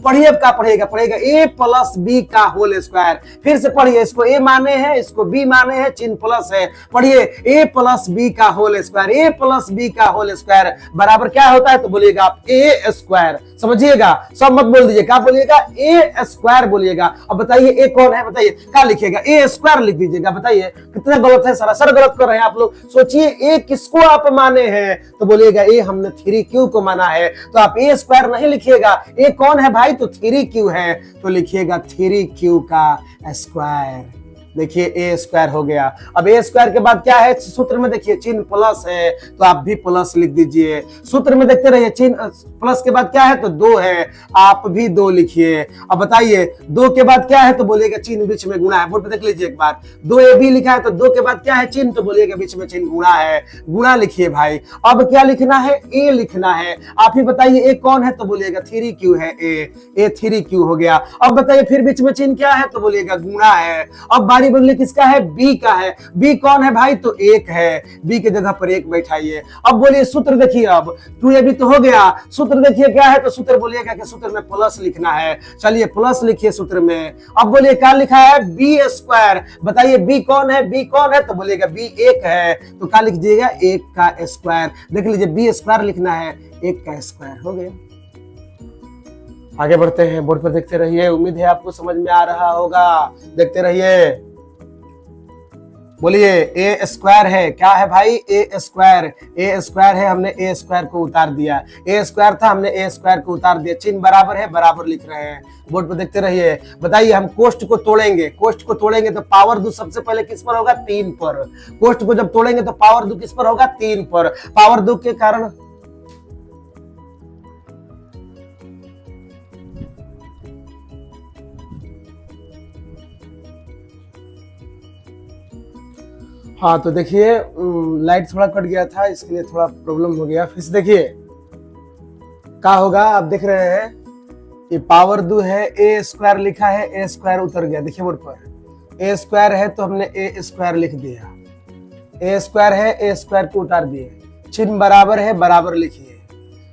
पढ़िए अब क्या पढ़ेगा, पढ़ेगा a + b का होल स्क्वायर। फिर से पढ़िए, इसको a माने हैं, इसको b माने हैं, चिन्ह प्लस है, पढ़िए a + b का होल स्क्वायर। a + b का होल स्क्वायर बराबर क्या होता है, तो बोलिएगा आप a स्क्वायर। समझिएगा, सब मत बोल दीजिए, क्या बोलिएगा, a स्क्वायर बोलिएगा। अब बताइए a कौन है, बताइए क्या लिखिएगा, a स्क्वायर लिख दीजिएगा। बताइए कितना गलत है, सरासर गलत कर रहे हैं आप लोग। सोचिए a किसको आप माने हैं, तो बोलिएगा a हमने 3Q को माना है, तो आप a स्क्वायर नहीं लिखिएगा। a कौन है भाई, तो 3Q है, तो लिखिएगा 3Q का स्क्वायर। देखिए a स्क्वायर हो गया। अब a स्क्वायर के बाद क्या है, सूत्र में देखिए चिन्ह प्लस है तो आप भी प्लस लिख दीजिए। सूत्र में देखते रहिए, चिन्ह प्लस के बाद क्या है, तो 2 है, आप भी 2 लिखिए। अब बताइए 2 के बाद क्या है, तो बोलिएगा चिन्ह बीच में गुणा है। बोर्ड पे देख लीजिए एक बार, 2ab लिखा है तो 2 के बाद क्या है, चिन्ह, तो बोलिएगा बीच में चिन्ह गुणा है, गुणा लिखिए भाई। अब क्या लिखना है, a लिखना है। आप ही बताइए a कौन है, तो बोलिएगा 3Q है, a 3Q हो गया। अब बताइए फिर बीच में चिन्ह क्या है, तो बोलिएगा गुणा है। अब बारी बदली किसका है, b का है। b कौन है भाई, तो 1 है, b के जगह पर 1 बैठाइए। अब बोलिए सूत्र देखिए, अब 2ab तो हो गया, सूत्र देखिए क्या है, तो सूत्र बोलिएगा कि सूत्र में प्लस लिखना है। चलिए प्लस लिखिए सूत्र में। अब बोलिए क्या लिखा है, b स्क्वायर। बताइए b कौन है, b कौन है, तो बोलिएगा b 1 है, तो क्या लिख दीजिएगा, 1 का स्क्वायर। देख लीजिए b स्क्वायर लिखना है, 1 का स्क्वायर हो गया। आगे बढ़ते हैं, बोर्ड पर देखते रहिए, उम्मीद है आपको समझ में आ रहा होगा, देखते रहिए। बोलिए a स्क्वायर है, क्या है भाई, a स्क्वायर है, हमने a स्क्वायर को उतार दिया। a स्क्वायर था, हमने a स्क्वायर को उतार दिया, चिन्ह बराबर है, बराबर लिख रहे हैं। बोर्ड पर देखते रहिए। बताइए हम कोष्ठ को तोड़ेंगे, कोष्ठ को तोड़ेंगे तो पावर 2 सबसे पहले किस पर होगा, 3 पर। कोष्ठ को जब तोड़ेंगे तो पावर 2 किस पर होगा, 3 पर। पावर 2 के कारण हाँ, तो देखिए लाइट थोड़ा कट गया था, इसके लिए थोड़ा प्रॉब्लम हो गया। फिर से देखिए क्या होगा, आप देख रहे हैं ये पावर 2 है, a स्क्वायर लिखा है, a स्क्वायर उतर गया। देखिए बोर्ड पर a स्क्वायर है तो हमने a स्क्वायर लिख दिया, a स्क्वायर है, a स्क्वायर को उतार दिए, चिन्ह बराबर है, बराबर लिखिए।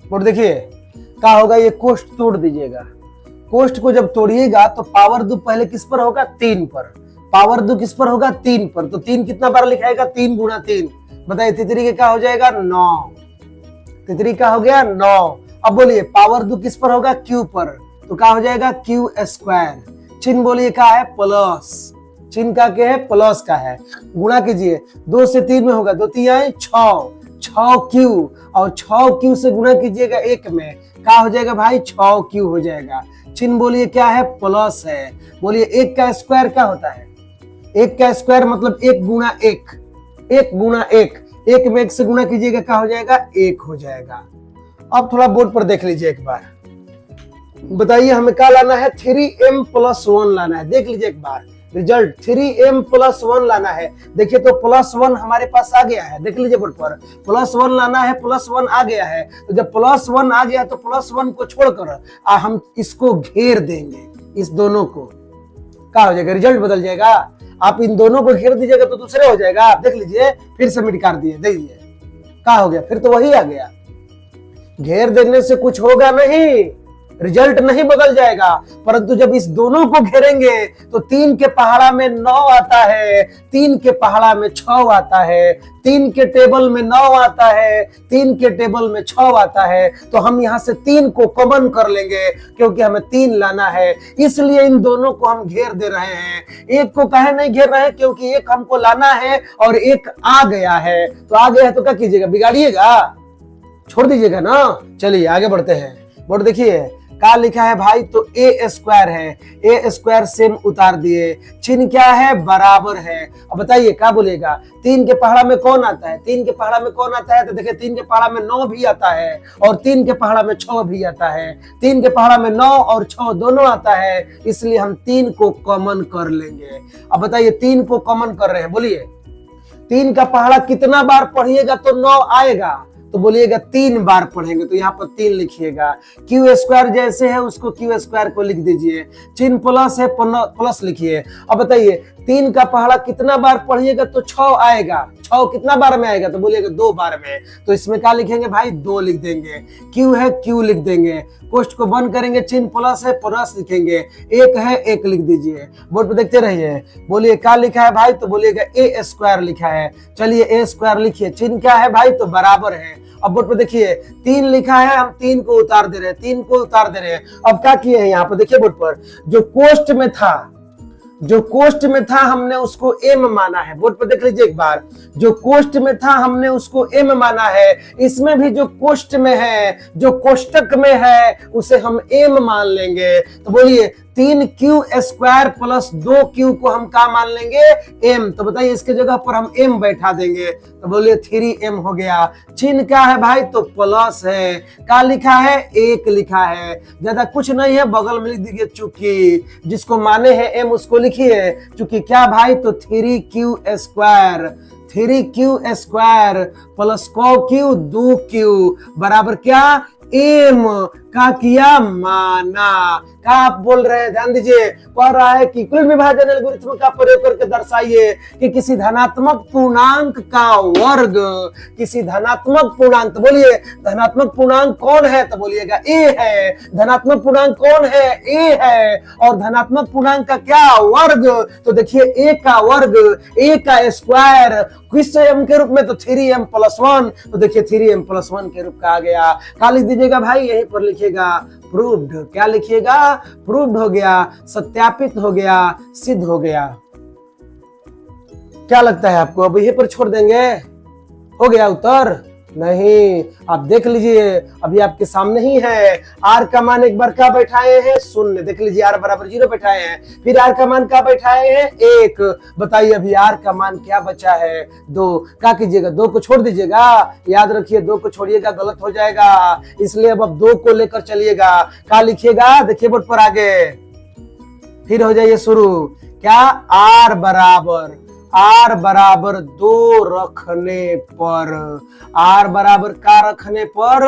बोर्ड देखिए क्या होगा, ये कोष्ठ तोड़ दीजिएगा। कोष्ठ को जब तोड़िएगा तो पावर 2 पहले किस पर होगा, 3 पर। पावर 2 किस पर होगा, 3 पर। तो 3 कितना बार लिखाएगा, 3 गुणा 3। बताइए तितरी के क्या हो जाएगा, 9। तितरी का हो गया 9। अब बोलिए पावर 2 किस पर होगा, Q पर, तो क्या हो जाएगा, Q स्क्वायर। चिन्ह बोलिए क्या है, प्लस, चिन्ह का क्या है, प्लस का है। गुणा कीजिए, 2 से 3 में होगा, 2 3 6, 6Q, और 6Q से गुणा कीजिएगा 1 में, क्या हो जाएगा भाई, 6Q हो जाएगा। चिन्ह बोलिए क्या है, प्लस है। बोलिए 1 का स्क्वायर क्या होता है, एक का स्क्वायर मतलब एक गुना एक, एक गुना एक, एक में एक से गुना कीजिएगा क्या हो जाएगा, एक हो जाएगा। अब थोड़ा बोर्ड पर देख लीजिए एक बार, बताइए हमें क्या लाना है, 3m + 1 लाना है। देख लीजिए एक बार रिजल्ट, 3m + 1 लाना है। देखिए तो +1 हमारे पास आ गया है, देख लीजिए बोर्ड पर, +1 लाना है, +1 आ गया है। तो जब +1 आ गया तो +1 को छोड़कर हम इसको घेर देंगे, इस दोनों को, क्या हो जाएगा, रिजल्ट बदल जाएगा। आप इन दोनों को घेर दीजिएगा तो दूसरे हो जाएगा। आप देख लीजिए, फिर सबमिट कर दिए, देखिए क्या हो गया, फिर तो वही आ गया। घेर देने से कुछ होगा नहीं, रिजल्ट नहीं बदल जाएगा, परंतु जब इस दोनों को घेरेंगे तो 3 के पहाड़ा में 9 आता है, 3 के पहाड़ा में 6 आता है, 3 के टेबल में 9 आता है, 3 के टेबल में 6 आता है। तो हम यहाँ से 3 को कॉमन कर लेंगे क्योंकि हमें 3 लाना है, इसलिए इन दोनों को हम घेर दे रहे हैं। एक को कहे नहीं घेर रहे हैं क्योंकि एक हमको लाना है और एक आ गया है। तो आ गया है तो क्या कीजिएगा, बिगाड़िएगा, छोड़ दीजिएगा ना। चलिए आगे बढ़ते हैं। बोर्ड देखिए क्या लिखा है भाई, तो a² है, a² सेम उतार दिए, चिन्ह क्या है, बराबर है। अब बताइए क्या बोलेगा, 3 के पहाड़ा में कौन आता है, 3 के पहाड़ा में कौन आता है, तो देखिए 3 के पहाड़ा में 9 भी आता है और 3 के पहाड़ा में 6 भी आता है। 3 के पहाड़ा में 9 और 6 दोनों आता है, इसलिए हम 3 को कॉमन कर लेंगे। अब बताइए 3 को कॉमन कर रहे हैं, बोलिए 3 का पहाड़ा कितना बार पढ़िएगा तो 9 आएगा, तो बोलिएगा 3 बार पढ़ेंगे, तो यहाँ पर 3 लिखिएगा। Q² जैसे है उसको Q² को लिख दीजिए, चिन्ह प्लस है, प्लस लिखिए। अब बताइए 3 का पहाड़ा कितना बार पढ़िएगा तो 6 आएगा, 6 कितना बार में आएगा, तो बोलिएगा 2 बार में, तो इसमें क्या लिखेंगे भाई, 2 लिख देंगे। Q है, Q लिख देंगे, कोष्ठ को बंद करेंगे, चिन्ह प्लस है, प्लस लिखेंगे, एक है, एक लिख दीजिए। बोर्ड पे देखते रहिए, बोलिए क्या लिखा है भाई, तो बोलिएगा a² लिखा है। चलिए a² लिखिए, चिन्ह क्या है भाई, तो बराबर है। अब बोर्ड पे देखिए 3 लिखा है, हम 3 को उतार दे रहे हैं, 3 को उतार दे रहे हैं। अब क्या किए हैं यहाँ पर देखिए बोर्ड पर, जो कोष्ठ में था, जो कोष्ठ में था हमने उसको m माना है। बोर्ड पर देख लीजिए एक बार, जो कोष्ठ में था हमने उसको m माना है, इसमें भी जो कोष्ठ में है, जो कोष्टक में है, उसे हम m मान लेंगे। तो बोलिए 3Q² + 2Q को हम क्या मान लेंगे, m। तो बताइए इसके जगह पर हम m बैठा देंगे, तो बोलिए 3m हो गया। चिन्ह क्या है भाई, तो प्लस है। क्या लिखा है, 1 लिखा है, ज्यादा कुछ नहीं है, बगल में लिख दीजिए चूंकि, जिसको माने हैं m उसको लिखिए, चूंकि क्या भाई, तो 3Q² 3Q² + q 2Q बराबर क्या, m। का किया, माना। क्या आप बोल रहे हैं, ध्यान दीजिए, पढ़ रहा है कि कुल विभाजन एल्गोरिथ्म का प्रयोग करके दर्शाइए कि किसी धनात्मक पूर्णांक का वर्ग, किसी धनात्मक पूर्णांक, तो बोलिए धनात्मक पूर्णांक कौन है, तो बोलिएगा a है। धनात्मक पूर्णांक कौन है, a है। और धनात्मक पूर्णांक का क्या, वर्ग, तो देखिए a का वर्ग, a का स्क्वायर किस m के रूप में, तो 3m + 1, तो देखिए 3m + 1 के रूप का आ गया। क्या लिख दीजिएगा भाई, यहीं पर लिखिएगा प्रूव्ड। क्या लिखिएगा, प्रूव्ड हो गया, सत्यापित हो गया, सिद्ध हो गया। क्या लगता है आपको, अब यहीं पर छोड़ देंगे, हो गया उत्तर? नहीं, आप देख लीजिए, अभी आपके सामने ही है। r का मान एक बार क्या बैठाए हैं, 0, देख लीजिए r = 0 बैठाए हैं, फिर r का मान क्या बैठाए हैं, 1। बताइए अभी r का मान क्या बचा है, 2। क्या कीजिएगा, 2 को छोड़ दीजिएगा, याद रखिए 2 को छोड़िएगा गलत हो जाएगा, इसलिए अब 2 को लेकर चलिएगा। क्या लिखिएगा, देखिए बोर्ड पर आगे, फिर हो जाइए शुरू। क्या, r बराबर 2 रखने पर, r बराबर का रखने पर,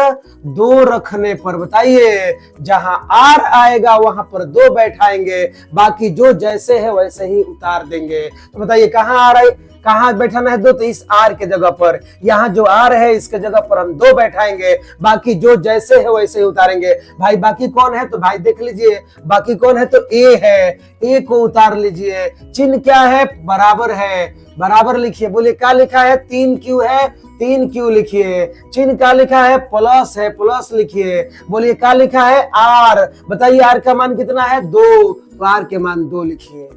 2 रखने पर। बताइए जहां r आएगा वहां पर 2 बैठाएंगे, बाकी जो जैसे है वैसे ही उतार देंगे। तो बताइए कहां आ रहा है, कहां बैठाना है 2, तो इस r के जगह पर, यहाँ जो r है इसके जगह पर हम 2 बैठाएंगे, बाकी जो जैसे है वैसे ही उतारेंगे। भाई बाकी कौन है, तो भाई देख लीजिए बाकी कौन है, तो a है, a को उतार लीजिए। चिन्ह क्या है, बराबर है, बराबर लिखिए। बोलिए क्या लिखा है, 3Q है, 3Q लिखिए। चिन्ह क्या लिखा है, प्लस है, प्लस लिखिए। बोलिए क्या लिखा है, r। बताइए r का मान कितना है, 2, तो r के मान 2 लिखिए,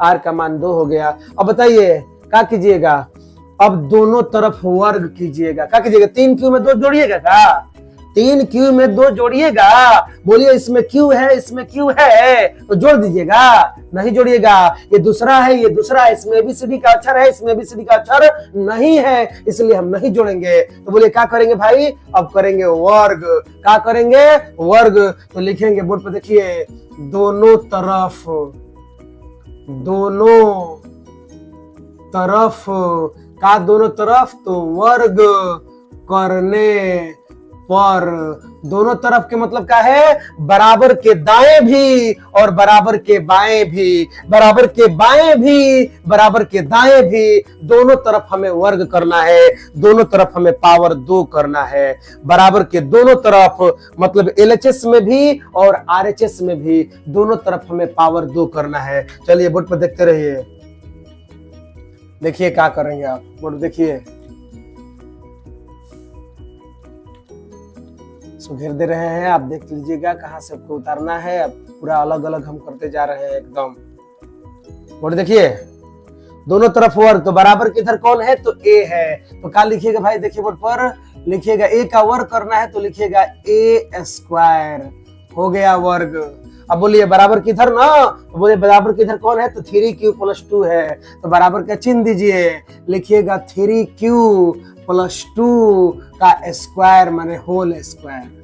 r का मान 2 हो गया। अब बताइए क्या कीजिएगा, अब दोनों तरफ वर्ग कीजिएगा। क्या कीजिएगा, 3Q में 2 जोड़िएगा, क्या 3 क्यू में 2 जोड़िएगा। बोलिए इसमें क्यू है, इसमें क्यू है, तो जोड़ दीजिएगा, नहीं जोड़िएगा। ये दूसरा है, ये दूसरा है, इसमें ABCD का अक्षर है, इसमें ABCD का अक्षर नहीं है, इसलिए हम नहीं जोड़ेंगे। तो बोलिए क्या करेंगे भाई, अब करेंगे वर्ग। क्या करेंगे, वर्ग। तो लिखेंगे बोर्ड पर, देखिए दोनों तरफ, दोनों तरफ का, दोनों तरफ तो वर्ग करने पर। दोनों तरफ के मतलब क्या है, बराबर के दाएं भी और बराबर के बाएं भी, बराबर के बाएं भी बराबर के दाएं भी, दोनों तरफ हमें वर्ग करना है, दोनों तरफ हमें पावर 2 करना है। बराबर के दोनों तरफ मतलब LHS में भी और RHS में भी, दोनों तरफ हमें पावर 2 करना है। चलिए बोर्ड पर देखते रहिए, देखिए क्या करेंगे आप, बोर्ड देखिए, घेर दे रहे हैं, आप देख लीजिएगा कहां से आपको उतारना है। अब पूरा अलग अलग हम करते जा रहे हैं एकदम। बोर्ड देखिए, दोनों तरफ वर्ग, तो बराबर किधर कौन है, तो A है, तो क्या लिखिएगा भाई, देखिए बोर्ड पर लिखिएगा A का वर्ग करना है, तो लिखिएगा A², हो गया वर्ग। अब बोलिए बराबर किधर ना, तो बोलिए बराबर किधर कौन है, तो 3Q + 2 है, तो बराबर का चिन्ह दीजिए, लिखिएगा 3Q + 2 का स्क्वायर माने होल स्क्वायर।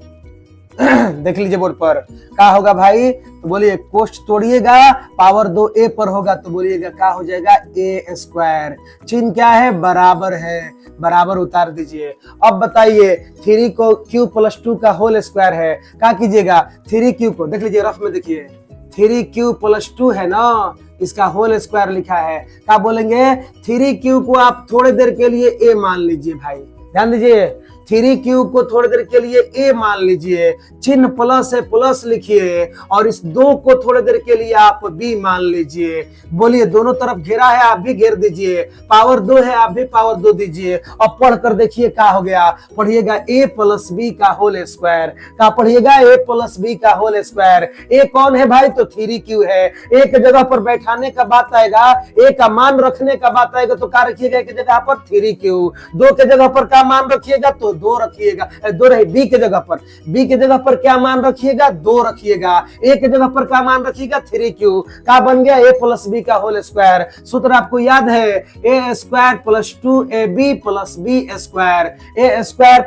देख लीजिए बोर्ड पर क्या होगा भाई, तो बोलिए कोष्ठ तोड़िएगा, पावर 2 A पर होगा, तो बोलिएगा क्या हो जाएगा, A²। चिन्ह क्या है, बराबर है, बराबर उतार दीजिए। अब बताइए 3Q + 2 का होल स्क्वायर है, क्या कीजिएगा, 3Q को देख लीजिए, रफ में देखिए 3Q + 2 है ना, इसका होल स्क्वायर लिखा है। क्या बोलेंगे, 3Q को आप थोड़ी देर के लिए A मान लीजिए भाई, ध्यान दीजिए, 3Q को थोड़ी देर के लिए A मान लीजिए, चिन्ह प्लस है, प्लस लिखिए, और इस 2 को थोड़ी देर के लिए आप B मान लीजिए। बोलिए दोनों तरफ घेरा है, आप भी घेर दीजिए, पावर 2 है, आप भी पावर 2 दीजिए। अब पढ़कर देखिए क्या हो गया, पढ़िएगा A + B का होल स्क्वायर। क्या पढ़िएगा, A + B का होल स्क्वायर। A कौन है भाई, तो 3Q है। एक जगह पर बैठाने का बात आएगा, A का मान रखने का बात आएगा, तो क्या रखिएगा, एक जगह पर 3Q। 2 के जगह पर क्या मान रखिएगा, तो 2 रखिएगा, 2 रहे B के जगह पर, B के जगह पर क्या मान रखिएगा, 2 रखिएगा। A के जगह पर क्या मान रखिएगा, 3Q। क्या बन गया, A + B का होल स्क्वायर। सूत्र आपको याद है, A² + 2AB + B², A²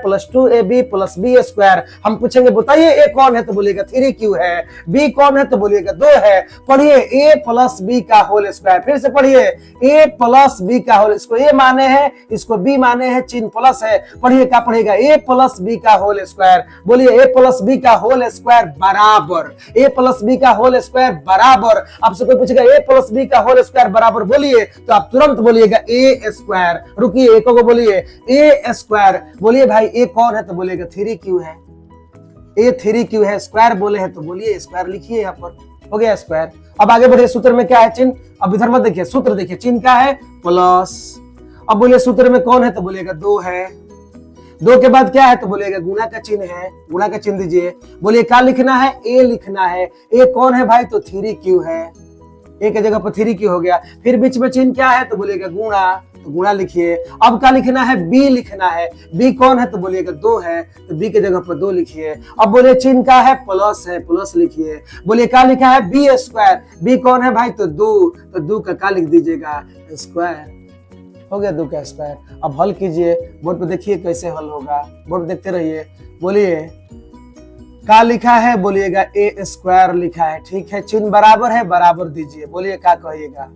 + 2AB + B²। हम पूछेंगे बताइए A कौन है, तो बोलिएगा 3Q है, B कौन है, तो बोलिएगा 2 है। पढ़िए A + B का होल स्क्वायर, फिर से पढ़िए A + B का होल, इसको A माने हैं, इसको B माने हैं, चिन्ह प्लस है। पढ़िए क्या पढ़ेगा, A + B का होल स्क्वायर। बोलिए A + B का होल स्क्वायर बराबर, A + B का होल स्क्वायर बराबर। आपसे कोई पूछेगा A + B का होल स्क्वायर बराबर, बोलिए तो आप तुरंत बोलिएगा A²। रुकिए, एक को बोलिए A²। बोलिए भाई A कौन है, तो बोलिएगा 3Q है, A 3Q है, स्क्वायर बोले हैं तो बोलिए स्क्वायर लिखिए, यहाँ पर हो गया स्क्वायर। अब आगे बढ़िए, सूत्र में क्या है चिन्ह, अब इधर मत देखिए, सूत्र देखिए, चिन्ह क्या है, प्लस। अब बोलिए सूत्र में कौन है, तो बोलिएगा 2 है। 2 के बाद क्या है, तो बोलिएगा गुणा का चिन्ह है, गुणा का चिन्ह दीजिए। बोलिए क्या लिखना है, A लिखना है। A कौन है भाई, तो 3Q है, A के जगह पर 3Q हो गया। फिर बीच में चिन्ह क्या है, तो बोलिएगा गुणा, तो गुणा लिखिए। अब क्या लिखना है, B लिखना है। B कौन है, तो बोलिएगा 2 है, तो B के जगह पर 2 लिखिए। अब बोलिए चिन्ह क्या है, प्लस है, प्लस लिखिए। बोलिए क्या लिखा है, B²। B कौन है भाई, तो 2, तो 2 का क्या लिख दीजिएगा, स्क्वायर। हो गया 2 का स्क्वायर। अब हल कीजिए, बोर्ड पे देखिए कैसे हल होगा, बोर्ड देखते रहिए। बोलिए क्या लिखा है, बोलिएगा A² लिखा है, ठीक है, चिन्ह बराबर है, बराबर दीजिए। बोलिए क्या कहिएगा,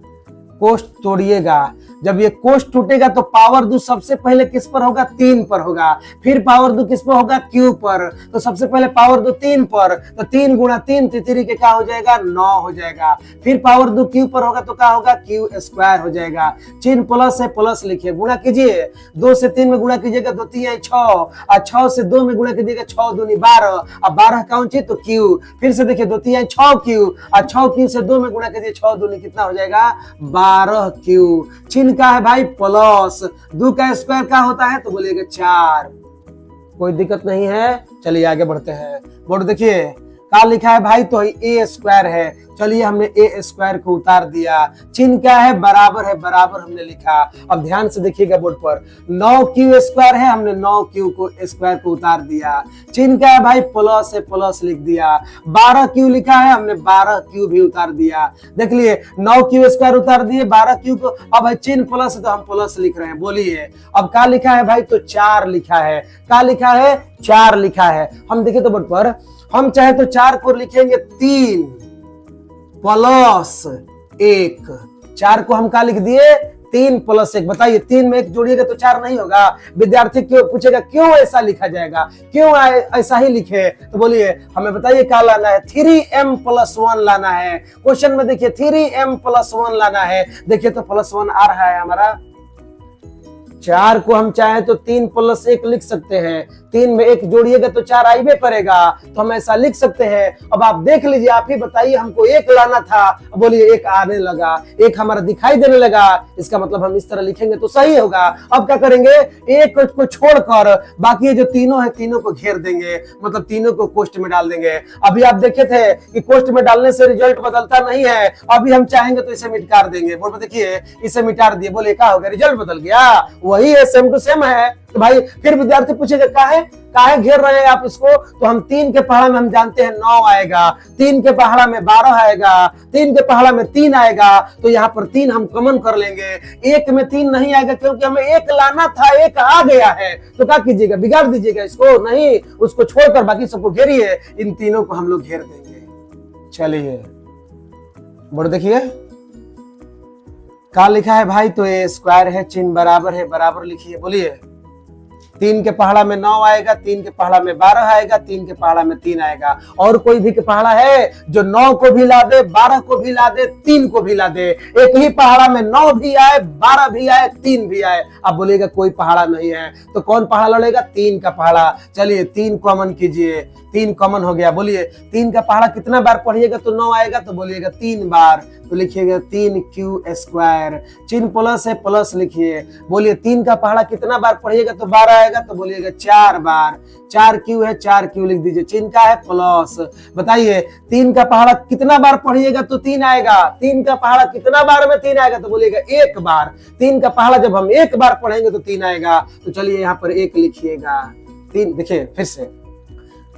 कोष्ठ तोड़िएगा। जब ये कोष्ठ टूटेगा तो पावर 2 सबसे पहले किस पर होगा, 3 पर होगा। फिर पावर 2 किस पर होगा, Q पर। तो सबसे पहले पावर 2 3 पर, तो 3 × 3 तितरी के क्या हो जाएगा, 9 हो जाएगा। फिर पावर 2 Q पर होगा तो क्या होगा, Q² हो जाएगा। चिन्ह प्लस है, प्लस लिखिए, गुणा कीजिए। 2 से 3 में गुणा कीजिएगा, 2 3 6, और 6 से 2 में गुणा कीजिएगा, 6 दूनी 12, अब 12 कौन ची, तो Q। फिर से देखिए 2 3 6Q, और 6Q से 2 में गुणा कीजिए, 6 दूनी कितना हो जाएगा, 12Q। चिन्ह का है भाई प्लस। 2 का स्क्वायर क्या होता है, तो बोलिएगा 4। कोई दिक्कत नहीं है, चलिए आगे बढ़ते हैं। बोर्ड देखिए, क्या लिखा है भाई, तो ए स्क्वायर है। चलिए हमने ए स्क्वायर को उतार दिया। चिन्ह क्या है, बराबर है, बराबर हमने लिखा। अब ध्यान से देखिएगा बोर्ड पर, 9q स्क्वायर है, हमने 9q को स्क्वायर को उतार दिया। चिन्ह क्या है भाई, प्लस है, प्लस लिख दिया। 12q लिखा है, हमने 12q भी उतार दिया। देख लिए 9q स्क्वायर उतार दिए, 12q को। अब है चिन्ह प्लस है तो हम प्लस लिख रहे हैं। बोलिए अब क्या लिखा है भाई, तो 4 लिखा है। क्या लिखा है, 4 लिखा है। हम देखें तो बोर्ड पर, हम चाहे तो 4 को लिखेंगे 3 प्लस 1। 4 को हम क्या लिख दिए, 3 प्लस 1। बताइए 3 में 1 जोड़िएगा तो 4 नहीं होगा। विद्यार्थी क्यों पूछेगा, क्यों ऐसा लिखा जाएगा, क्यों ऐसा ही लिखे, तो बोलिए हमें बताइए क्या लाना है, 3m + 1 लाना है। क्वेश्चन में देखिए 3m + 1 लाना है। देखिए तो +1 आ रहा है हमारा। 4 को हम चाहे तो 3 + 1 लिख सकते हैं। 3 में 1 जोड़िएगा तो 4 आइबे करेगा, तो हम ऐसा लिख सकते हैं। अब आप देख लीजिए, आप ही बताइए, हमको 1 लाना था, बोलिए 1 आने लगा, 1 हमारा दिखाई देने लगा। इसका मतलब हम इस तरह लिखेंगे तो सही होगा। अब क्या करेंगे, 1 को छोड़कर बाकी जो तीनों है, तीनों को घेर देंगे, मतलब तीनों को कोष्ठ में डाल देंगे। अभी आप देखे थे कि कोष्ठ में डालने से रिजल्ट बदलता नहीं है। अभी हम चाहेंगे तो इसे मिटा देंगे। बोल देखिए इसे मिटा दिए, बोले क्या हो गया, रिजल्ट बदल गया, वही है, सेम टू सेम है। तो भाई फिर विद्यार्थी पूछेगा काहे घेर रहे हैं आप इसको, तो हम 3 के पहाड़ा में हम जानते हैं 9 आएगा, 3 के पहाड़ा में 12 आएगा, 3 के पहाड़ा में 3 आएगा, तो यहाँ पर 3 हम कॉमन कर लेंगे। 1 में 3 नहीं आएगा क्योंकि हमें 1 लाना था, 1 आ गया है, तो क्या कीजिएगा, बिगाड़ दीजिएगा इसको, नहीं उसको छोड़कर बाकी सबको घेरिए। इन तीनों को हम लोग घेर देंगे। चलिए बोर्ड देखिए क्या लिखा है भाई, तो ए स्क्वायर है, चिन्ह बराबर है, बराबर लिखिए। बोलिए 3 के पहाड़ा में 9 आएगा, 3 के पहाड़ा में 12 आएगा, 3 के पहाड़ा में 3 आएगा। और कोई भी के पहाड़ा है जो 9 को भी ला दे, 12 को भी ला दे, 3 को भी ला दे। एक ही पहाड़ा में 9 भी आए, 12 भी आए, 3 भी आए। अब बोलिएगा कोई पहाड़ा नहीं है, तो कौन पहाड़ा लड़ेगा, 3 का पहाड़ा। चलिए 3 कॉमन कीजिए, 3 कॉमन हो गया। बोलिए 3 का पहाड़ा कितना बार पढ़िएगा तो 9 आएगा, तो बोलिएगा 3 बार, तो लिखिएगा 3q स्क्वायर। चिन्ह प्लस है, प्लस लिखिए। बोलिए 3 का पहाड़ा कितना बार पढ़िएगा तो 12 आएगा, तो बोलिएगा 4 बार। 4q है, 4q लिख दीजिए। चिन्ह का है प्लस। बताइए 3 का पहाड़ा कितना बार पढ़िएगा तो 3 आएगा, 3 का पहाड़ा कितना बार में 3 आएगा, तो बोलिएगा 1 बार। 3 का पहाड़ा जब हम 1 बार पढ़ेंगे तो 3 आएगा, तो चलिए यहाँ पर 1 लिखिएगा। 3 देखिए फिर से,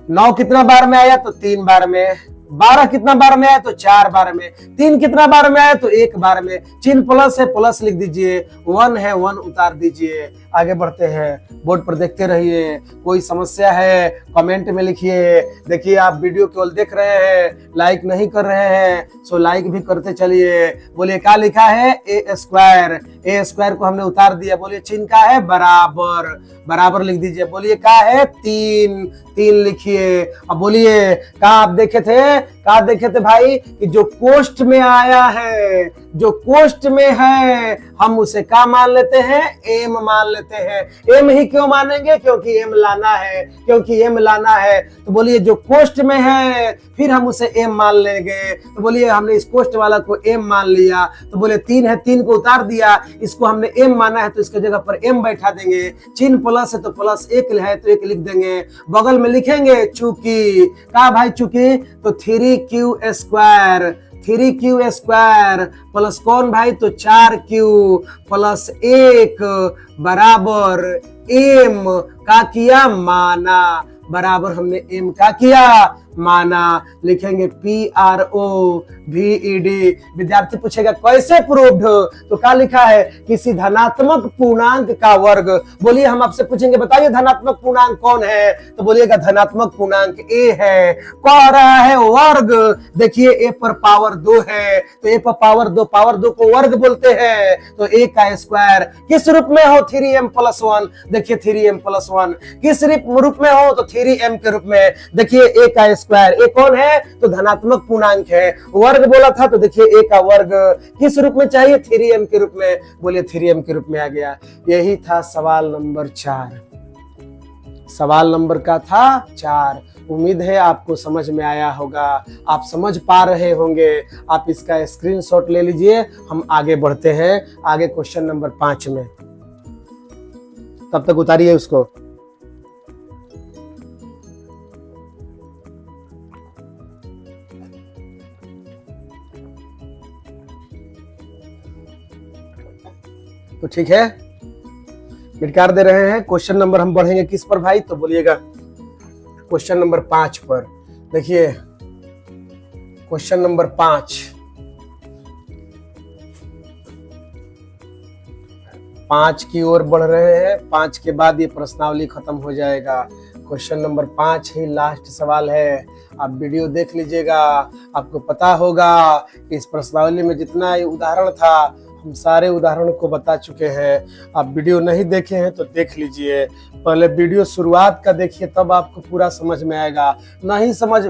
9 कितना बार में आया, तो 3 बार में। 12 कितना बार में आया, तो 4 बार में। 3 कितना बार में आया, तो 1 बार में। चिन्ह प्लस है, प्लस लिख दीजिए। 1 है, 1 उतार दीजिए। आगे बढ़ते हैं, बोर्ड पर देखते रहिए। कोई समस्या है कमेंट में लिखिए। देखिए आप वीडियो केवल देख रहे हैं, लाइक नहीं कर रहे हैं, सो लाइक भी करते चलिए। बोलिए क्या लिखा है, ए स्क्वायर। ए स्क्वायर को हमने उतार दिया। बोलिए चिन्ह का है बराबर, बराबर लिख दीजिए। बोलिए क्या है, 3 लिखिए। अब बोलिए क्या आप देखे थे भाई कि जो कोष्ठ में आया है, जो कोष्ठ में है, हम उसे क्या मान लेते हैं, एम मान लेते हैं। एम ही क्यों मानेंगे, क्योंकि एम लाना है, क्योंकि एम लाना है। तो बोलिए जो कोष्ठ में है फिर हम उसे एम मान लेंगे। तो बोलिए हमने इस कोष्ठ वाला को एम मान लिया, तो बोले 3 है, 3 को उतार दिया, इसको हमने एम माना है तो इसके जगह पर एम बैठा देंगे। चिन्ह प्लस है तो प्लस 1 है तो 1 लिख देंगे। बगल में लिखेंगे चूंकि, क्या भाई चूंकि, तो 3q square. 3q square plus कौन भाई, तो 4q प्लस 1 बराबर एम का किया माना, बराबर हमने एम का किया माना। लिखेंगे PROVED। विद्यार्थी पूछेगा कैसे प्रूव्ड, तो क्या लिखा है, किसी धनात्मक पूर्णांक का वर्ग। बोलिए हम आपसे पूछेंगे बताइए धनात्मक पूर्णांक कौन है, तो बोलिएगा धनात्मक पूर्णांक ए है। कह रहा है वर्ग, देखिए ए पर पावर 2 है, तो ए पर पावर 2 को वर्ग बोलते हैं, तो ए का स्क्वायर। किस रूप में हो, 3m + 1। देखिए 3m + 1 किस रूप में हो, तो 3m के रूप में। देखिए ए का स्क्वायर, ए कौन है, तो धनात्मक पूर्णांक है। वर्ग बोला था तो देखिए ए का वर्ग किस रूप में चाहिए, 3m के रूप में। बोलिए 3m के रूप में आ गया। यही था सवाल नंबर 4। सवाल नंबर का था 4। उम्मीद है आपको समझ में आया होगा, आप समझ पा रहे होंगे। आप इसका स्क्रीनशॉट ले लीजिए। हम आगे बढ़ते हैं, आगे क्वेश्चन नंबर 5 में। तब तक उतारिए उसको। तो ठीक है, मिटकार दे रहे हैं। क्वेश्चन नंबर हम बढ़ेंगे किस पर भाई, तो बोलिएगा क्वेश्चन नंबर 5 पर। देखिए क्वेश्चन नंबर 5 की ओर बढ़ रहे हैं। 5 के बाद ये प्रश्नावली खत्म हो जाएगा। क्वेश्चन नंबर 5 ही लास्ट सवाल है। आप वीडियो देख लीजिएगा, आपको पता होगा कि इस प्रश्नावली में जितना उदाहरण था हम सारे उदाहरण को बता चुके हैं। आप वीडियो नहीं देखे हैं तो देख लीजिए, पहले वीडियो शुरुआत का देखिए, तब आपको पूरा समझ में आएगा। नहीं समझ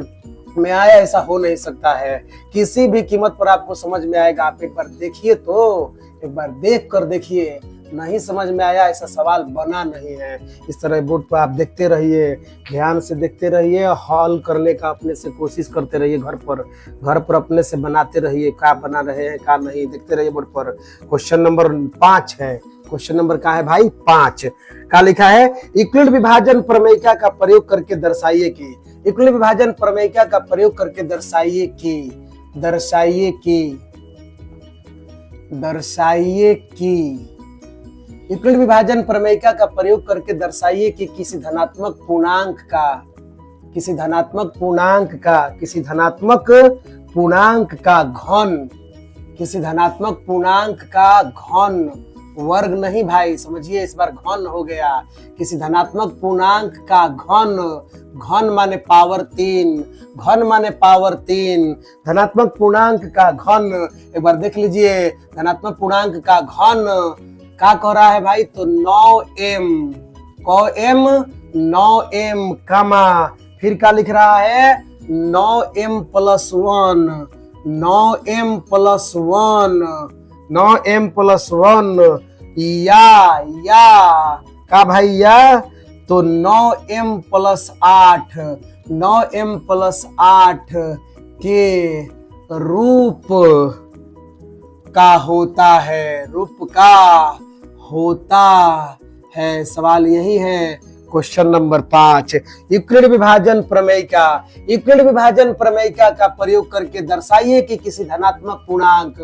में आया ऐसा हो नहीं सकता है, किसी भी कीमत पर आपको समझ में आएगा। आप एक बार देखिए, तो एक बार देख कर देखिए। नहीं समझ में आया ऐसा सवाल बना नहीं है। इस तरह बोर्ड पर आप देखते रहिए, ध्यान से देखते रहिए, हल करने का अपने से कोशिश करते रहिए। घर पर अपने से बनाते रहिए, क्या बना रहे हैं क्या नहीं, देखते रहिए बोर्ड पर। क्वेश्चन नंबर 5 है। क्वेश्चन नंबर क्या है भाई, 5 का लिखा है, यूक्लिड विभाजन प्रमेयिका का प्रयोग करके दर्शाइए कि। यूक्लिड विभाजन प्रमेयिका का प्रयोग करके दर्शाइए कि यूक्लिड विभाजन प्रमेयिका का प्रयोग करके दर्शाइए कि किसी धनात्मक पूर्णांक का घन, वर्ग नहीं भाई, समझिए इस बार घन हो गया। किसी धनात्मक पूर्णांक का घन माने पावर 3, धनात्मक पूर्णांक का घन। एक बार देख लीजिए, धनात्मक पूर्णांक का घन क्या कह रहा है भाई, तो 9m कामा, फिर क्या लिख रहा है, 9m प्लस 1 या का भाई या, तो 9m प्लस 8 के रूप का होता है। सवाल यही है। क्वेश्चन नंबर 5, यूक्लिड विभाजन प्रमेयिका का प्रयोग करके दर्शाइए कि किसी धनात्मक पूर्णांक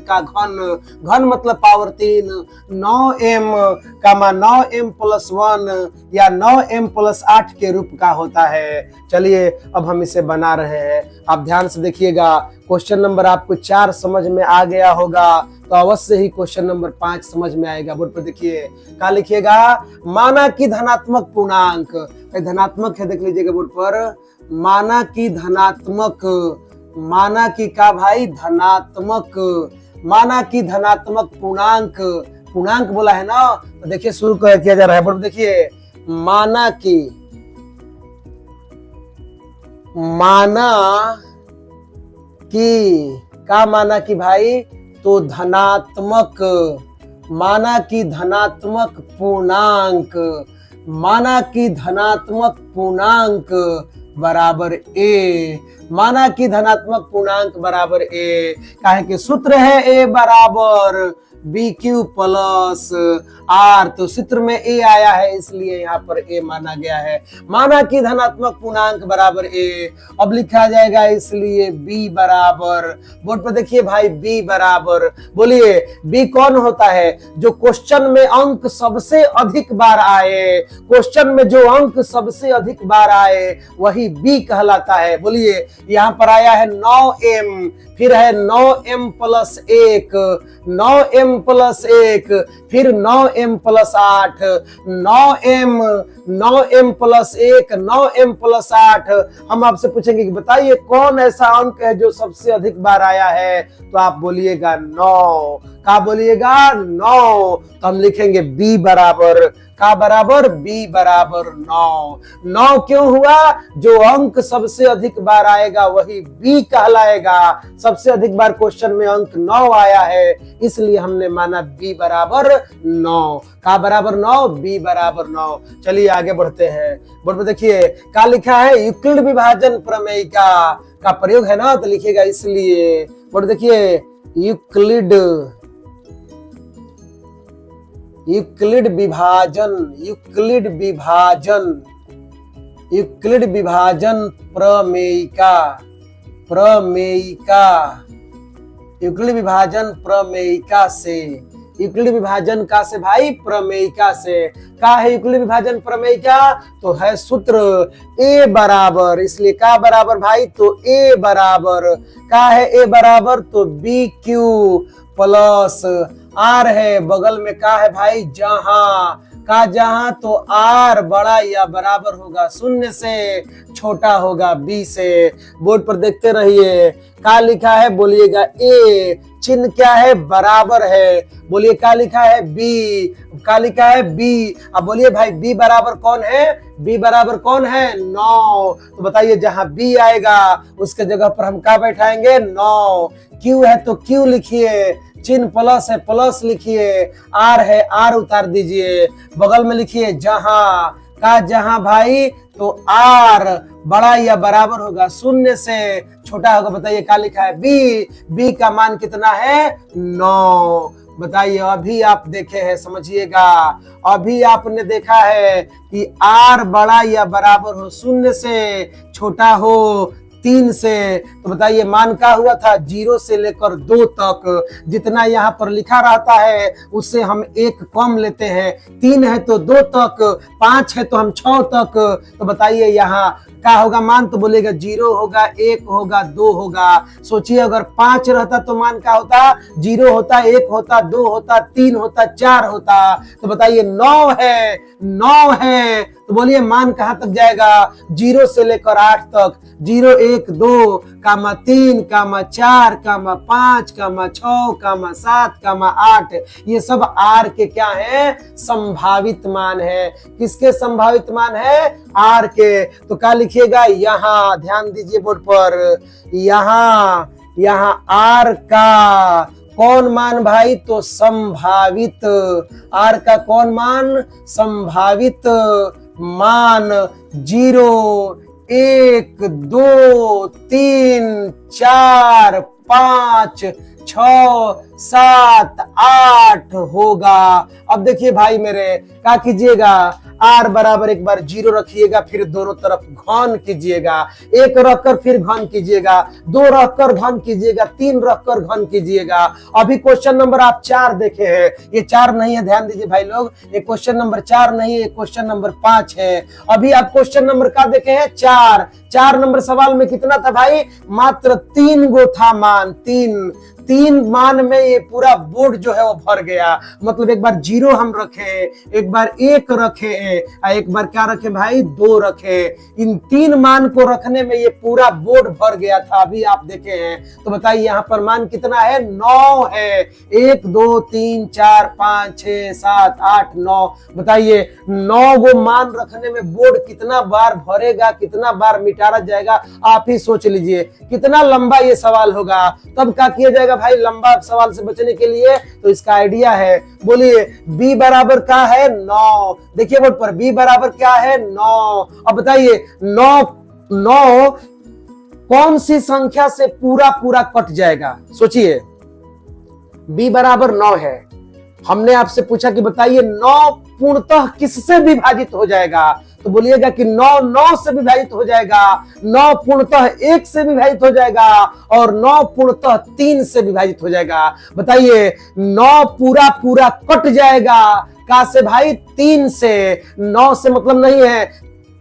का घन मतलब पावर 3, 9m प्लस 1 या 9m प्लस 8 के रूप का होता है। चलिए अब हम इसे बना रहे हैं, आप ध्यान से देखिएगा। क्वेश्चन नंबर आपको 4 समझ में आ गया होगा, तो अवश्य ही क्वेश्चन नंबर 5 समझ में आएगा। बोर्ड पर देखिए क्या लिखिएगा, माना कि धनात्मक पूर्णांक, धनात्मक है, देख लीजिएगा बोर्ड पर। माना कि धनात्मक पूर्णांक बोला है ना, तो देखिए शुरू किया जा रहा है। बोर्ड पर देखिए, माना कि भाई, तो धनात्मक पूर्णांक बराबर ए, काहे कि सूत्र है ए बराबर BQ प्लस R, तो सूत्र में ए आया है इसलिए यहाँ पर ए माना गया है। माना कि धनात्मक पूर्णांक बराबर ए, अब लिखा जाएगा इसलिए B बराबर, बोर्ड पर देखिए भाई, B बराबर, बोलिए B कौन होता है, जो क्वेश्चन में अंक सबसे अधिक बार आए, वही B कहलाता है। बोलिए यहाँ पर आया है 9m, फिर है 9m प्लस 1, 9m प्लस 1, फिर 9m plus 8, 9m plus 1, 9m plus 8। हम आपसे पूछेंगे कि बताइए कौन ऐसा अंक है जो सबसे अधिक बार आया है, तो आप बोलिएगा 9। क्या बोलिएगा, 9। तो हम लिखेंगे B बराबर, का बराबर, B बराबर 9। 9 क्यों हुआ, जो अंक सबसे अधिक बार आएगा वही B कहलाएगा। सबसे अधिक बार क्वेश्चन में अंक 9 आया है, इसलिए हमने माना B बराबर 9। का बराबर 9, B बराबर 9। चलिए आगे बढ़ते हैं। बोर्ड पर देखिए क्या लिखा है, यूक्लिड विभाजन प्रमेयिका का प्रयोग है ना, तो लिखिएगा इसलिए। बोर्ड देखिए, यूक्लिड विभाजन प्रमेयिका यूक्लिड विभाजन प्रमेयिका से। यूक्लिड विभाजन का से भाई? प्रमेयिका से। का है यूक्लिड विभाजन प्रमेयिका? तो है सूत्र ए बराबर, इसलिए का बराबर भाई? तो ए बराबर। का है ए बराबर? तो बी क्यू प्लस आर है बगल में। का है भाई? जहां। का जहां? तो आर बड़ा या बराबर होगा शून्य से, छोटा होगा बी से। बोर्ड पर देखते रहिए। का लिखा है? बोलिएगा ए। चिन्ह क्या है? बराबर है। बोलिए का लिखा है? बी। का लिखा है? बी। अब बोलिए भाई बी बराबर कौन है? बी बराबर कौन है? 9। तो बताइए जहां बी आएगा उसके जगह पर हम क्या बैठाएंगे? 9। क्यू है तो क्यू लिखिए, चिन्ह प्लस है प्लस लिखिए, आर है आर उतार दीजिए, बगल में लिखिए जहां। का जहां भाई? तो आर बड़ा या बराबर होगा शून्य से, छोटा होगा। बताइए का लिखा है? बी। बी का मान कितना है? 9। बताइए अभी आप देखे हैं, समझिएगा। अभी आपने देखा है कि आर बड़ा या बराबर हो शून्य से, छोटा हो 3 से। तो बताइए मान क्या हुआ था? 0 से लेकर 2 तक। जितना यहाँ पर लिखा रहता है उससे हम 1 कम लेते हैं। 3 है तो 2 तक, 5 है तो हम 6 तक। तो बताइए यहाँ क्या होगा मान? तो बोलेगा 0 होगा, 1 होगा, 2 होगा। सोचिए अगर 5 रहता तो मान क्या होता? 0 होता, 1 होता, 2 होता, 3 होता, 4 होता। तो बताइए 9 है, 9 है। तो बोलिए मान कहां तक जाएगा? 0 से लेकर 8 तक। 0, 1, 2, 3, 4, 5, 6, 7, 8। ये सब आर के क्या है? संभावित मान है। किसके संभावित मान है? आर के। तो क्या लिखिएगा? यहाँ ध्यान दीजिए बोर्ड पर। यहाँ आर का कौन मान भाई? तो संभावित। आर का कौन मान? संभावित मान। 0, 1, 2, 3, 4, 5, 6, 7, 8 होगा। अब देखिए भाई मेरे, क्या कीजिएगा? आर बराबर एक बार 0 रखिएगा, फिर दोनों तरफ घन कीजिएगा। 1 रखकर फिर घन कीजिएगा, 2 रखकर घन कीजिएगा, 3 रखकर घन कीजिएगा। अभी क्वेश्चन नंबर आप 4 देखे हैं, ये 4 नहीं है, ध्यान दीजिए भाई लोग। ये क्वेश्चन नंबर 4 नहीं है, ये क्वेश्चन नंबर 5 है। अभी आप क्वेश्चन नंबर क्या देखे हैं? 4। 4 नंबर सवाल में कितना था भाई? मात्र 3 गो था मान। 3 मान में ये पूरा बोर्ड जो है वो भर गया। मतलब एक बार 0 हम रखे, एक बार 1 रखे, एक बार क्या रखे भाई? 2 रखे। इन 3 मान को रखने में ये पूरा बोर्ड भर गया था। अभी आप देखे हैं। तो बताइए यहाँ पर मान कितना है? 9 है। 1, 2, 3, 4, 5, 6, 7, 8, 9। बताइए 9 गो मान रखने में बोर्ड कितना बार भरेगा, कितना बार मिटारा जाएगा? आप ही सोच लीजिए कितना लंबा ये सवाल होगा। तब क्या किया जाएगा भाई लंबा सवाल से बचने के लिए? तो इसका आइडिया है। बोलिए बी बराबर क्या है? 9। देखिए बोर्ड पर बी बराबर क्या है? 9। अब बताइए 9 कौन सी संख्या से पूरा पूरा कट जाएगा? सोचिए बी बराबर 9 है। हमने आपसे पूछा कि बताइए 9 पूर्णतः किससे विभाजित हो जाएगा? तो बोलिएगा कि 9 9 से विभाजित हो जाएगा, 9 पूर्णतः 1 से विभाजित हो जाएगा, और 9 पूर्णतः 3 से विभाजित हो जाएगा। बताइए 9 पूरा पूरा कट जाएगा। कहां से भाई? 3 से। 9 से मतलब नहीं है,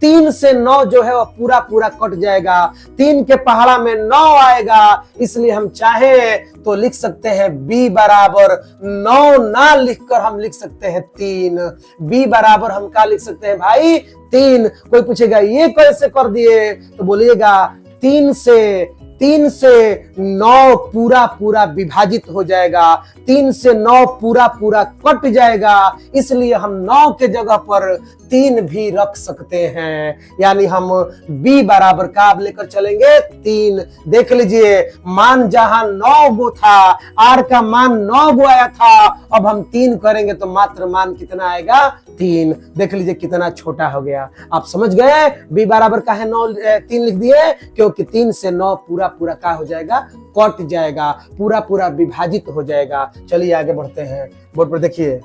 3 से 9 जो है वो पूरा पूरा कट जाएगा। 3 के पहाड़ा में 9 आएगा, इसलिए हम चाहे तो लिख सकते हैं बी बराबर 9 ना लिखकर हम लिख सकते हैं 3। बी बराबर हम क्या लिख सकते हैं भाई? 3। कोई पूछेगा ये कैसे कर दिए? तो बोलिएगा 3 से 9 पूरा पूरा विभाजित हो जाएगा, 3 से 9 पूरा पूरा कट जाएगा, इसलिए हम 9 के जगह पर 3 भी रख सकते हैं। यानी हम b बराबर का लेकर चलेंगे 3। देख लीजिए मान जहां 9 गो था, r का मान 9 गो आया था, अब हम 3 करेंगे तो मात्र मान कितना आएगा? 3। देख लीजिए कितना छोटा हो गया। आप समझ गए b बराबर का है 3 लिख दिए, क्योंकि 3 से 9 पूरा पूरा का हो जाएगा? कट जाएगा, पूरा पूरा विभाजित हो जाएगा। चलिए आगे बढ़ते हैं। बोर्ड पर देखिए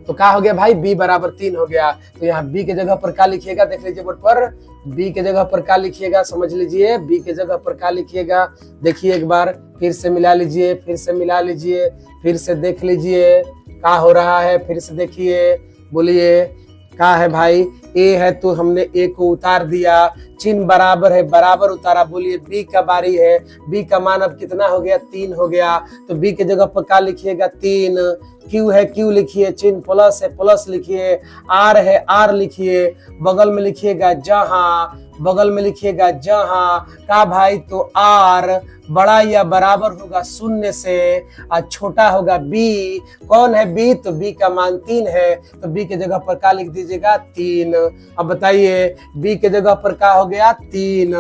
तो क्या हो गया भाई? b बराबर 3 हो गया। तो यहाँ b के जगह पर क्या लिखिएगा? देख लीजिए बोर्ड पर बी के जगह पर क्या लिखिएगा, समझ लीजिए। बी के जगह पर क्या लिखिएगा, देखिए एक बार फिर से मिला लीजिए, फिर से मिला लीजिए, फिर से देख लीजिए क्या हो रहा है, फिर से देखिए, बोलिए क्या है भाई। ए है तो हमने ए को उतार दिया, चिन्ह बराबर है, बराबर उतारा। बोलिए बी का बारी है, बी का मान अब कितना हो गया, 3 हो गया। तो बी के जगह पर क्या लिखिएगा, 3। क्यू है, क्यू लिखिए, चिन्ह प्लस है, प्लस लिखिए। आर है, आर लिखिए, बगल में लिखिएगा जहां, बगल में लिखिएगा जहां का भाई। तो आर बड़ा या बराबर होगा 0 से और छोटा होगा बी। कौन है बी, तो बी का मान 3 है, तो बी के जगह पर क्या लिख दीजिएगा, 3। अब बताइए बी के जगह पर क्या हो गया, 3।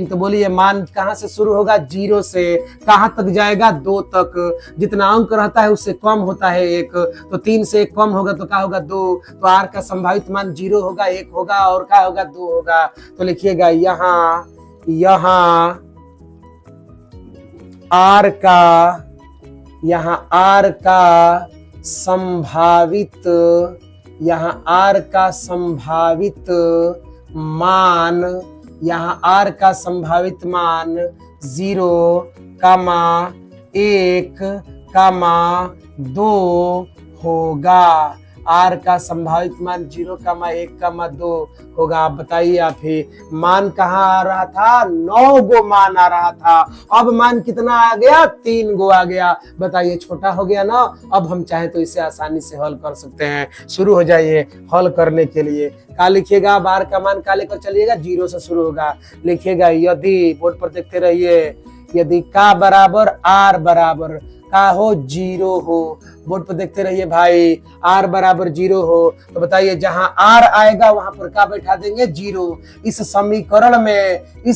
तो बोलिए मान कहाँ से शुरू होगा, 0 से कहाँ तक जाएगा, 2 तक। जितना अंक रहता है उससे कम होता है 1, तो 3 से 1 कम होगा तो क्या होगा, 2। तो आर का संभावित मान 0 होगा, 1 होगा और क्या होगा, 2 होगा। तो लिखिएगा यहाँ आर का संभावित, यहाँ आर का संभावित मान, यहाँ आर का संभावित मान 0,1,2 होगा। आर का संभावित मान 0,1,2 होगा। आप बताइए, आप ही मान कहाँ आ रहा था, 9 गो मान आ रहा था, अब मान कितना आ गया, 3 गो आ गया। बताइए छोटा हो गया ना। अब हम चाहे तो इसे आसानी से हल कर सकते हैं। शुरू हो जाइए हल करने के लिए। क्या लिखिएगा, आर का मान क्या लेकर चलिएगा, 0 से शुरू होगा। लिखिएगा यदि, बोर्ड पर देखते रहिए, यदि का बराबर आर बराबर का हो 0 हो। बोर्ड पर देखते रहिए भाई, आर बराबर 0 हो तो बताइए जहां आर आएगा वहां पर क्या बैठा देंगे, 0। इस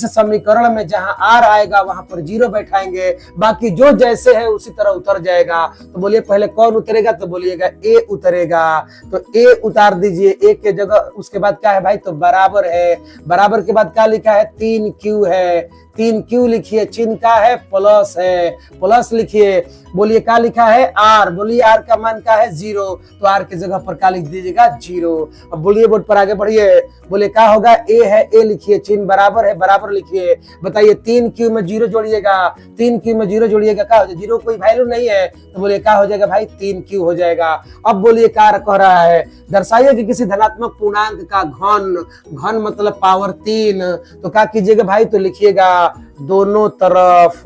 समीकरण में जहां आर आएगा वहां पर 0 बैठाएंगे, बाकी जो जैसे है उसी तरह उतर जाएगा। तो बोलिए पहले कौन उतरेगा, तो बोलिएगा ए उतरेगा। तो ए उतार दीजिए, ए के जगह उसके बाद क्या है भाई, तो बराबर है। बराबर के बाद क्या लिखा है, 3Q है, 3Q लिखिए, चिन्ह का है, प्लस है, प्लस लिखिए। बोलिए क्या लिखा है, आर। बोलिए आर का मान क्या है, 0। तो आर की जगह पर क्या लिख दीजिएगा, 0। अब बोलिए बोर्ड पर आगे बढ़िए। बोले क्या होगा, ए है, ए लिखिए, चिन्ह बराबर है, बराबर लिखिए। बताइए 3Q में 0 जोड़िएगा, 3Q में 0 जोड़िएगा, क्या हो जाएगा, 0 कोई वैल्यू नहीं है तो बोलिए क्या हो जाएगा भाई, 3Q हो जाएगा। अब बोलिए क्या कह रहा है, दर्शाइए कि किसी धनात्मक पूर्णांक का घन मतलब पावर 3। तो क्या कीजिएगा भाई, तो लिखिएगा दोनों तरफ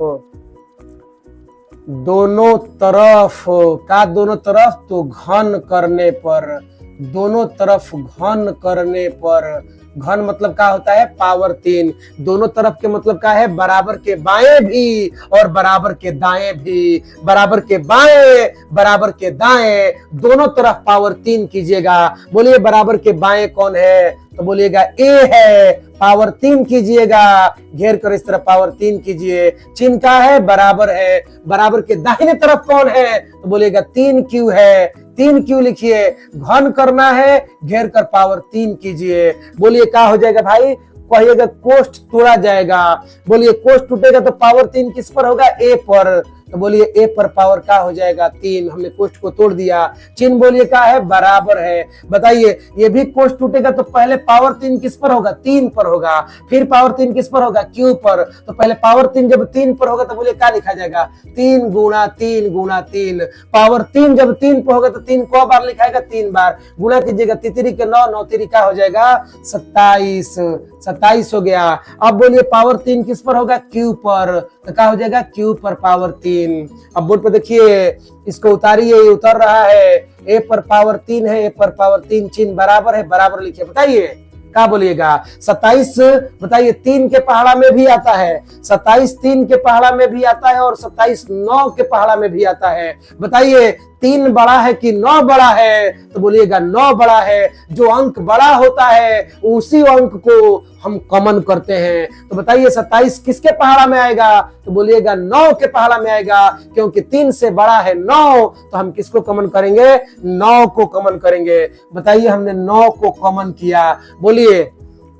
का, दोनों तरफ तो घन करने पर, दोनों तरफ घन करने पर, घन मतलब क्या होता है, पावर 3। दोनों तरफ के मतलब क्या है, बराबर के बाएं भी और बराबर के दाएं भी, बराबर के बाएं बराबर के दाएं, दोनों तरफ पावर 3 कीजिएगा। बोलिए बराबर के बाएं कौन है, तो बोलिएगा ए है, पावर 3 कीजिएगा, घेर कर इस तरफ पावर 3 कीजिए। चिन्ह का है, बराबर है। बराबर के दाहिने तरफ कौन है, तो बोलिएगा 3Q है, 3Q लिखिए। घन करना है, घेर कर पावर 3 कीजिए। बोलिए क्या हो जाएगा भाई, कहिएगा कोष्ठ तोड़ा जाएगा। बोलिए कोष्ठ टूटेगा तो पावर 3 किस पर होगा, ए पर। तो बोलिए ए पर पावर क्या हो जाएगा, 3। हमने कोष्ठ को तोड़ दिया। चिन्ह बोलिए क्या है, बराबर है। बताइए ये भी कोष्ठ टूटेगा तो पहले पावर 3 किस पर होगा, 3 पर होगा। फिर पावर 3 किस पर होगा, Q पर। तो पहले पावर 3 जब 3 पर होगा तो बोलिए क्या लिखा जाएगा, 3 गुणा 3 गुणा 3। पावर 3 जब 3 पर होगा तो 3 को बार लिखाएगा, 3 बार। गुणा कीजिएगा, 3 के 9, 9 3 क्या हो जाएगा, 27 हो गया। अब बोलिए पावर 3 किस पर होगा, Q पर। तो क्या हो जाएगा, Q पर पावर 3। अब बोर्ड पर देखिए, इसको उतारिए, ये उतर रहा है। ए पर पावर 3 है, ए पर पावर 3, चिन्ह बराबर है, बराबर लिखिए। बताइए क्या बोलिएगा, 27 बताइए 3 के पहाड़ा में भी आता है, 27 3 के पहाड़ा में भी आता है और 27 9 के पहाड़ा में भी आता है। बताइए 3 बड़ा है कि 9 बड़ा है, तो बोलिएगा 9 बड़ा है। जो अंक बड़ा होता है उसी अंक को हम कॉमन करते हैं। तो बताइए 27 किसके पहाड़ा में आएगा, तो बोलिएगा 9 के पहाड़ा में आएगा, क्योंकि 3 से बड़ा है 9। तो हम किसको कॉमन करेंगे, 9 को कॉमन करेंगे। बताइए हमने 9 को कॉमन किया। बोलिए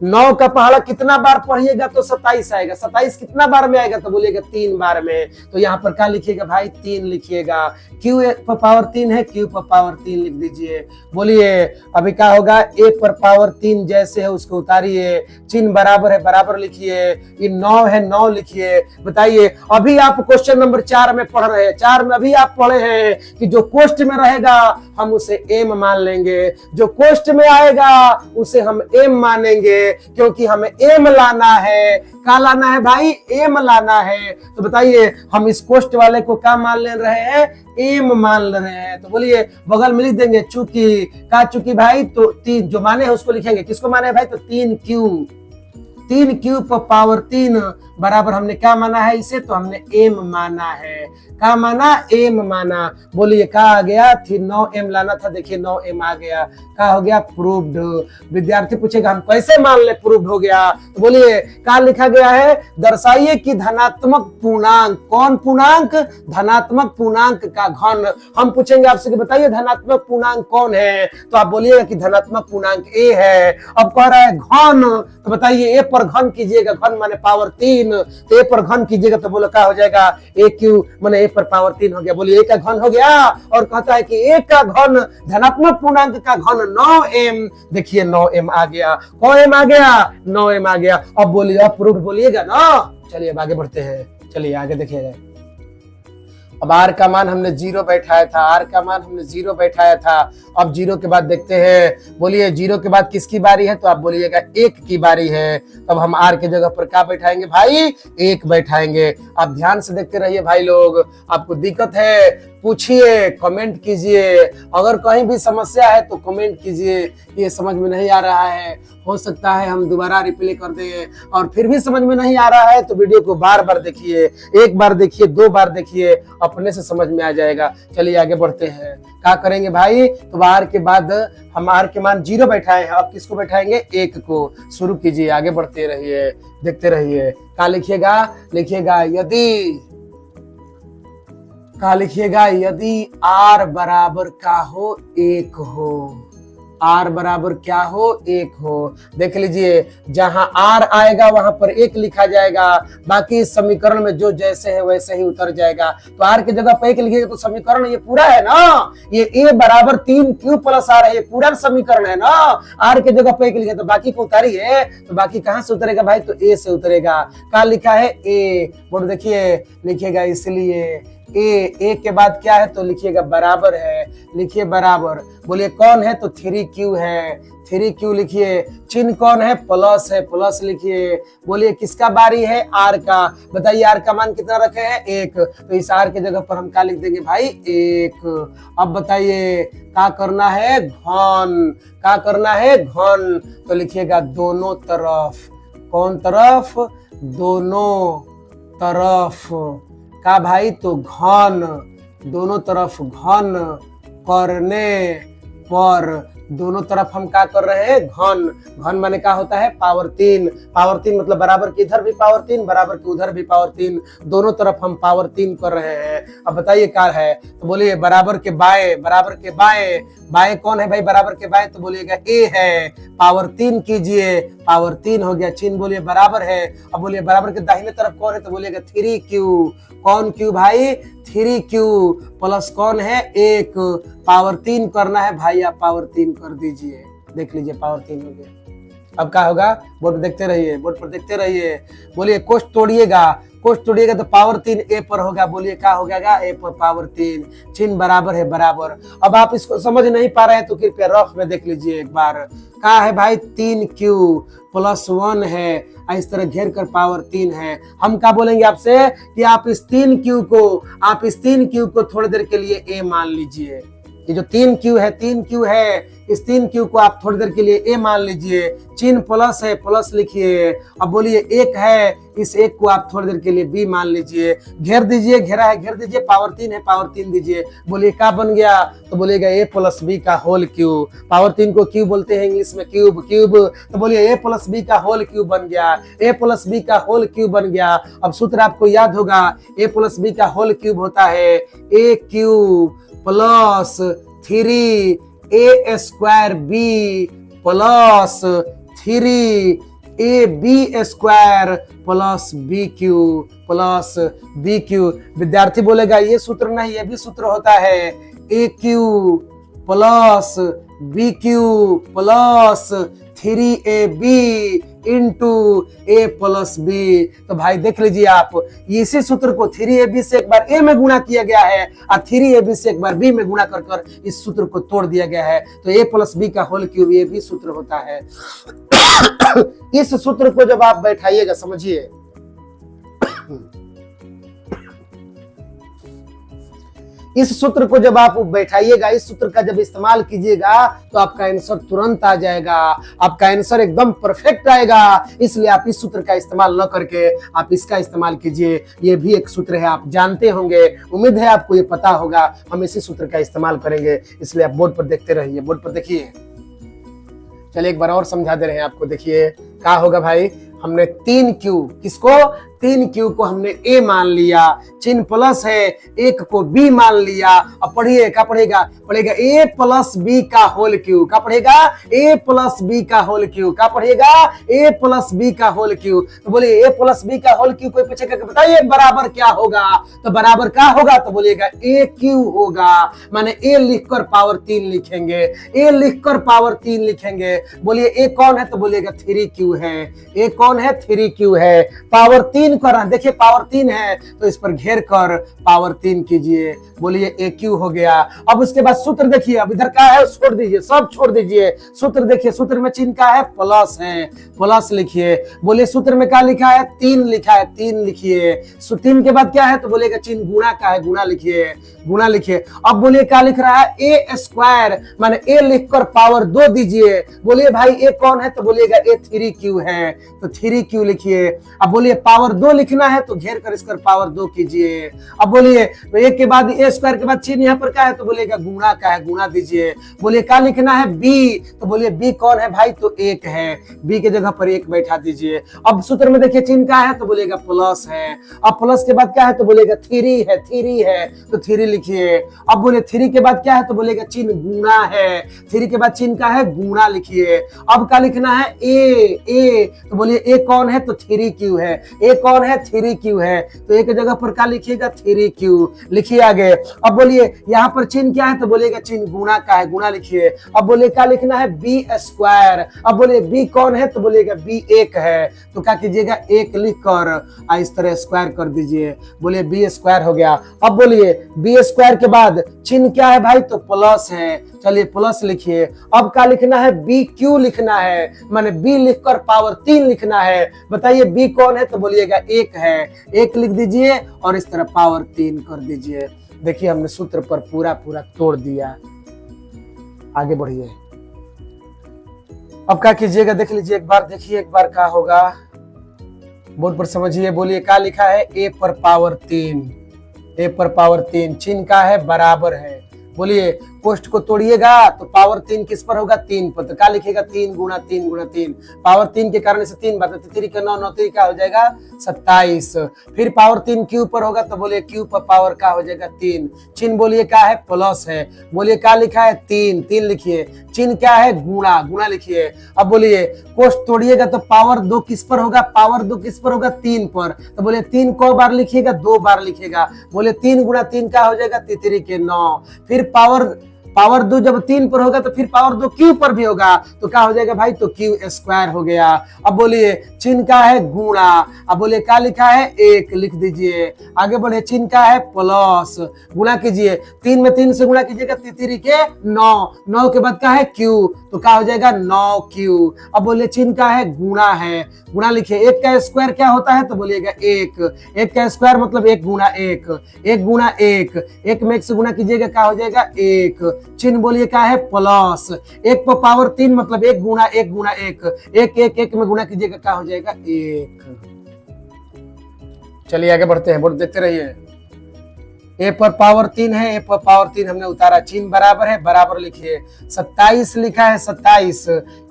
9 का पहाड़ा कितना बार पढ़िएगा तो 27 आएगा। 27 कितना बार में आएगा तो बोलिएगा 3 बार में। तो यहाँ पर क्या लिखिएगा भाई, 3 लिखिएगा। क्यू पर पावर 3 है, क्यू पर पावर 3 लिख दीजिए। बोलिए अभी क्या होगा, ए पर पावर 3 जैसे है उसको उतारिए, चिन्ह बराबर है बराबर लिखिए, ये 9 है 9 लिखिए। बताइए अभी आप क्वेश्चन नंबर 4 में पढ़ रहे हैं, 4 में अभी आप पढ़े हैं कि जो कोष्ट में रहेगा हम उसे एम मान लेंगे, जो कोष्ट में आएगा उसे हम एम मानेंगे, क्योंकि हमें एम लाना है। क्या लाना है भाई, एम लाना है। तो बताइए हम इस कोष्ट वाले को क्या मान ले रहे हैं, एम मान रहे हैं। तो बोलिए बगल में लिख देंगे चूंकि, का चूंकि भाई, तो 3 जो माने है उसको लिखेंगे, किसको माने भाई, तो 3 क्यू पर पावर 3 बराबर हमने क्या माना है इसे, तो हमने एम माना है। क्या माना, एम माना। बोलिए क्या आ गया, थी 9 एम लाना था, देखिए 9 एम आ गया। क्या हो गया, प्रूव्ड। विद्यार्थी पूछेगा हम कैसे मान ले प्रूव्ड हो गया, तो बोलिए क्या लिखा गया है, दर्शाइए कि धनात्मक पूर्णांक, कौन पूर्णांक, धनात्मक पूर्णांक का घन। हम पूछेंगे आपसे कि बताइए धनात्मक पूर्णांक कौन है, तो आप बोलिएगा कि धनात्मक पूर्णांक ए है। अब कह रहा है घन, तो बताइए ए पर घन कीजिएगा, घन माने पावर 3, तो ए पर घन कीजिएगा तो बोलो क्या हो जाएगा, ए क्यू माने ए पर पावर 3 हो गया। बोलिए ए का घन हो गया, और कहता है कि ए का घन, धनात्मक पूर्णांक का घन 9m, देखिए 9m आ गया। कौन एम आ गया, 9m आ गया। अब बोलिए, अब प्रूफ बोलिएगा ना। चलिए अब आगे बढ़ते हैं, चलिए आगे देखिएगा। अब आर का मान हमने 0 बैठाया था, आर का मान हमने 0 बैठाया था। अब 0 के बाद देखते हैं, बोलिए 0 के बाद किसकी बारी है, तो आप बोलिएगा 1 की बारी है। तब हम आर के जगह पर क्या बैठाएंगे भाई, 1 बैठाएंगे। आप ध्यान से देखते रहिए भाई लोग, आपको दिक्कत है पूछिए, कमेंट कीजिए, अगर कहीं भी समस्या है तो कमेंट कीजिए, ये समझ में नहीं आ रहा है, हो सकता है हम दोबारा रिप्ले कर दें, और फिर भी समझ में नहीं आ रहा है तो वीडियो को बार बार देखिए, 1 बार देखिए, 2 बार देखिए, अपने से समझ में आ जाएगा। चलिए आगे बढ़ते हैं, क्या करेंगे भाई, तो आर के बाद हम आर के मान 0 बैठाए हैं, अब किसको बैठाएंगे, 1 को। शुरू कीजिए, आगे बढ़ते रहिए, देखते रहिए। क्या लिखिएगा, लिखिएगा यदि, क्या लिखिएगा, यदि आर बराबर का हो 1 हो, आर बराबर क्या हो, 1 हो। देख लीजिए जहां आर आएगा वहां पर 1 लिखा जाएगा, बाकी इस समीकरण में जो जैसे है वैसे ही उतर जाएगा। तो आर की जगह पे 1 लिखिएगा तो समीकरण ये पूरा है ना, ये ए बराबर 3q प्लस आर है, ये पूरा समीकरण है ना। आर की जगह पे 1 लिखे तो बाकी को उतारिए, तो बाकी कहां से उतरेगा भाई, तो ए से उतरेगा। क्या लिखा है, ए, बोर्ड देखिए, लिखिएगा इसलिए ए के बाद क्या है, तो लिखिएगा बराबर है, लिखिए बराबर। बोलिए कौन है, तो 3q है, 3q लिखिए। चिन्ह कौन है, प्लस है, प्लस लिखिए। बोलिए किसका बारी है, आर का। बताइए आर का मान कितना रखे हैं, 1, तो इस आर के जगह पर हम क्या लिख देंगे भाई, 1। अब बताइए क्या करना है, घन, क्या करना है, घन, तो लिखिएगा दोनों तरफ। कौन तरफ, दोनों तरफ का भाई, तो घन, दोनों तरफ घन करने पर, दोनों तरफ हम क्या कर रहे हैं, घन। घन माने क्या होता है, पावर 3, पावर 3 मतलब बराबर की इधर भी पावर 3, बराबर की उधर भी पावर 3, दोनों तरफ हम पावर 3 कर रहे हैं। अब बताइए क्या है, तो बोलिए बराबर के बाएं, बराबर के बाएं, बाएं कौन है भाई, बराबर के बाएं, तो बोलिएगा ए है। पावर 3 कीजिए, पावर 3 हो गया, चिन्ह बोलिए बराबर है। अब बोलिए बराबर के दाहिने तरफ कौन है, तो बोलिएगा 3q। कौन q भाई, 3q प्लस कौन है, 1। पावर 3 करना है भाई, आप पावर 3 कर दीजिए, देख लीजिए पावर 3 हो गया। अब क्या होगा, बोर्ड पर देखते रहिए, बोर्ड पर देखते रहिए। बोलिए कोष्ठ तोड़िएगा, कोष्ठ तोड़िएगा तो पावर 3 ए पर होगा। बोलिए क्या हो गया, ए पर पावर 3, चिन्ह बराबर है बराबर। अब आप इसको समझ नहीं पा रहे हैं तो कृपया रफ में देख लीजिए एक बार। क्या है भाई, 3q प्लस 1 है, इस तरह घेर कर पावर 3 है। हम क्या बोलेंगे आपसे कि आप इस 3q को थोड़ी देर के लिए ए मान लीजिए। ये जो 3q है, 3q है, इस 3q को आप थोड़ी देर के लिए ए मान लीजिए। चिन्ह प्लस है, प्लस लिखिए। अब बोलिए 1 है, इस 1 को आप थोड़ी देर के लिए बी मान लीजिए। घेर दीजिए, घेरा है घेर दीजिए, पावर 3 है, पावर 3 दीजिए। बोलिए क्या बन गया, तो बोलिएगा a प्लस बी का होल क्यूब। पावर 3 को क्यूब बोलते हैं इंग्लिश में, क्यूब क्यूब। तो बोलिए a प्लस बी का होल क्यूब बन गया, a प्लस बी का होल क्यूब बन गया। अब सूत्र आपको याद होगा, a प्लस बी का होल क्यूब होता है a cube plus 3 a square b plus 3 A B square plus B cube plus B cube. विद्यार्थी बोलेगा ये सूत्र नहीं, ये भी सूत्र होता है a cube plus B cube plus 3ab into a plus b. तो भाई देख लीजिए आप, इसी सूत्र को 3ab से एक बार ए में गुणा किया गया है और 3ab से एक बार बी में गुणा कर कर इस सूत्र को तोड़ दिया गया है। तो ए प्लस बी का होल क्यूब ये भी सूत्र होता है। इस सूत्र को जब आप बैठाइएगा, समझिए, इस सूत्र को जब आप बैठाइएगा, इस सूत्र का जब इस्तेमाल कीजिएगा तो आपका आंसर तुरंत आ जाएगा, आपका आंसर एकदम परफेक्ट आएगा। इसलिए आप इस सूत्र का इस्तेमाल न करके आप इसका इस्तेमाल कीजिए। ये भी एक सूत्र है, आप जानते होंगे, उम्मीद है आपको ये पता होगा। हम इसी सूत्र का इस्तेमाल करेंगे, इसलिए आप बोर्ड पर देखते रहिए। बोर्ड पर देखिए, चलिए एक बार और समझा दे रहे हैं आपको। देखिए क्या होगा भाई, हमने 3q, किसको, 3q को हमने a मान लिया, चिन्ह प्लस है, एक को b मान लिया। अब पढ़िए क्या पढ़ेगा, पढ़ेगा a प्लस b का होल क्यू। क्या पढ़ेगा, a प्लस b का होल क्यू। क्या पढ़ेगा, a प्लस b का होल क्यू। तो बोलिए a प्लस b का होल क्यू कोई पूछे करके बताइए बराबर क्या होगा। तो बराबर क्या होगा, तो बोलिएगा aq होगा। माने a लिखकर पावर 3 लिखेंगे, a लिखकर पावर 3 लिखेंगे। बोलिए a कौन है, तो बोलिएगा 3q है। a कौन है, 3q है। पावर 3 कर, देखिए पावर 3 है तो इस पर घेर कर पावर 3 कीजिए। बोलिए AQ हो गया। अब उसके बाद सूत्र देखिए, अब इधर क्या है छोड़ दीजिए, सब छोड़ दीजिए। सूत्र देखिए, सूत्र में चिन्ह क्या है, प्लस है, प्लस लिखिए। बोलिए सूत्र में क्या लिखा है, 3 लिखा है, 3 लिखिए। 3 के बाद क्या है, तो बोलिएगा चिन्ह गुणा का है, गुणा लिखिए, गुणा लिखिए। अब बोलिए क्या लिख रहा है, ए स्क्वायर, माने ए लिखकर पावर 2 दीजिए। बोलिए भाई ए कौन है, तो बोलिएगा ए 3q है, तो 3q लिखिए। अब बोलिए पावर 2 लिखना है तो घेर कर इसकर पावर 2 कीजिए। अब बोलिए एक के बाद ए स्क्वायर के बाद चिन्ह यहाँ पर क्या है, तो बोलिएगा गुणा का है, गुणा दीजिए। बोलिए क्या लिखना है, बी, तो बोलिए बी कौन है भाई, तो 1 है, बी के जगह पर 1 बैठा दीजिए। अब सूत्र में देखिए चिन्ह क्या है, तो बोलिएगा प्लस है। अब प्लस के बाद क्या है, तो बोलिएगा 3 है, 3 है, तो 3 लिखिए। अब बोले 3 के बाद क्या है, तो बोलेगा चिन्ह गुणा है। 3 के बाद चिन्ह क्या है, गुणा लिखिए। अब क्या लिखना है, ए, तो बोलिए ए कौन है, तो 3q है। ए कौन है, 3q है, तो एक जगह पर क्या लिखिएगा, 3q लिखिए आगे। अब बोलिए यहाँ पर चिन्ह क्या है, तो बोलिएगा चिन्ह गुणा का है, गुणा लिखिए। अब बोलिए क्या लिखना है, बी स्क्वायर। अब बोलिए बी कौन है, तो बोलिएगा बी 1 है, तो क्या कीजिएगा 1 लिख कर इस तरह स्क्वायर कर दीजिए। बोलिए बी स्क्वायर हो गया। अब बोलिए बी स्क्वायर के बाद चिन्ह क्या है भाई, तो प्लस है, चलिए प्लस लिखिए। अब क्या लिखना है, बी क्यू लिखना है, माने बी लिखकर पावर 3 लिखना है। बताइए बी कौन है, तो बोलिएगा 1 है, 1 लिख दीजिए और इस तरह पावर 3 कर दीजिए। देखिए हमने सूत्र पर पूरा तोड़ दिया। आगे बढ़िए, अब क्या कीजिएगा, देख लीजिए एक बार, देखिए एक बार क्या होगा, बोर्ड पर समझिए। बोलिए क्या लिखा है, ए पर पावर 3, ए पर पावर 3, चिन्ह का है, बराबर है। बोलिए कोष्ठ को तोड़िएगा तो पावर 3 किस पर होगा, 3 पर, तो क्या लिखेगा, 3 गुणा 3 गुणा 3। पावर 3 के कारण से 3 बात, 3 के 9, 9 3 क्या हो जाएगा, 27। फिर पावर 3 क्यू पर होगा तो बोलिए क्यू पर पावर क्या हो जाएगा, 3। चिन्ह बोलिए क्या है, प्लस है। बोलिए क्या लिखा है, 3, 3 लिखिए। चिन्ह क्या है, गुणा, गुणा लिखिए। अब बोलिए कोष्ठ तोड़िएगा तो पावर 2 किस पर होगा, पावर 2 किस पर होगा, 3 पर, तो बोलिए 3 को बार लिखिएगा, 2 बार लिखिएगा। बोले 3 गुणा 3 क्या हो जाएगा, 3 के 9। फिर पावर 2 जब 3 पर होगा तो फिर पावर 2 क्यू पर भी होगा, तो क्या हो जाएगा भाई, तो क्यू स्क्वायर हो गया। अब बोलिए चिन्ह का है, गुणा। अब बोलिए क्या लिखा है, 1 लिख दीजिए। आगे बढ़े, चिन्ह का है, प्लस, गुणा कीजिए। 3 में 3 से गुणा कीजिएगा, 3 के 9, 9 के बाद क्या है, क्यू, तो क्या हो जाएगा, 9q। अब बोलिए चिन्ह का है, गुणा है, गुणा लिखिए। 1 का स्क्वायर क्या होता है, तो बोलिएगा 1, 1 का स्क्वायर मतलब 1 गुणा 1, 1 गुणा 1, 1 में 1 से गुणा कीजिएगा, क्या हो जाएगा, 1। चिन्ह बोलिए क्या है, प्लस। 1 पर पावर 3 मतलब 1 गुणा 1 गुणा 1, 1 में गुणा कीजिएगा, क्या हो जाएगा, 1। चलिए आगे बढ़ते हैं, बोर्ड देखते रहिए। ए पर पावर 3 है, ए पर पावर 3 हमने उतारा, चिन्ह बराबर है, बराबर लिखिए। 27 लिखा है, 27।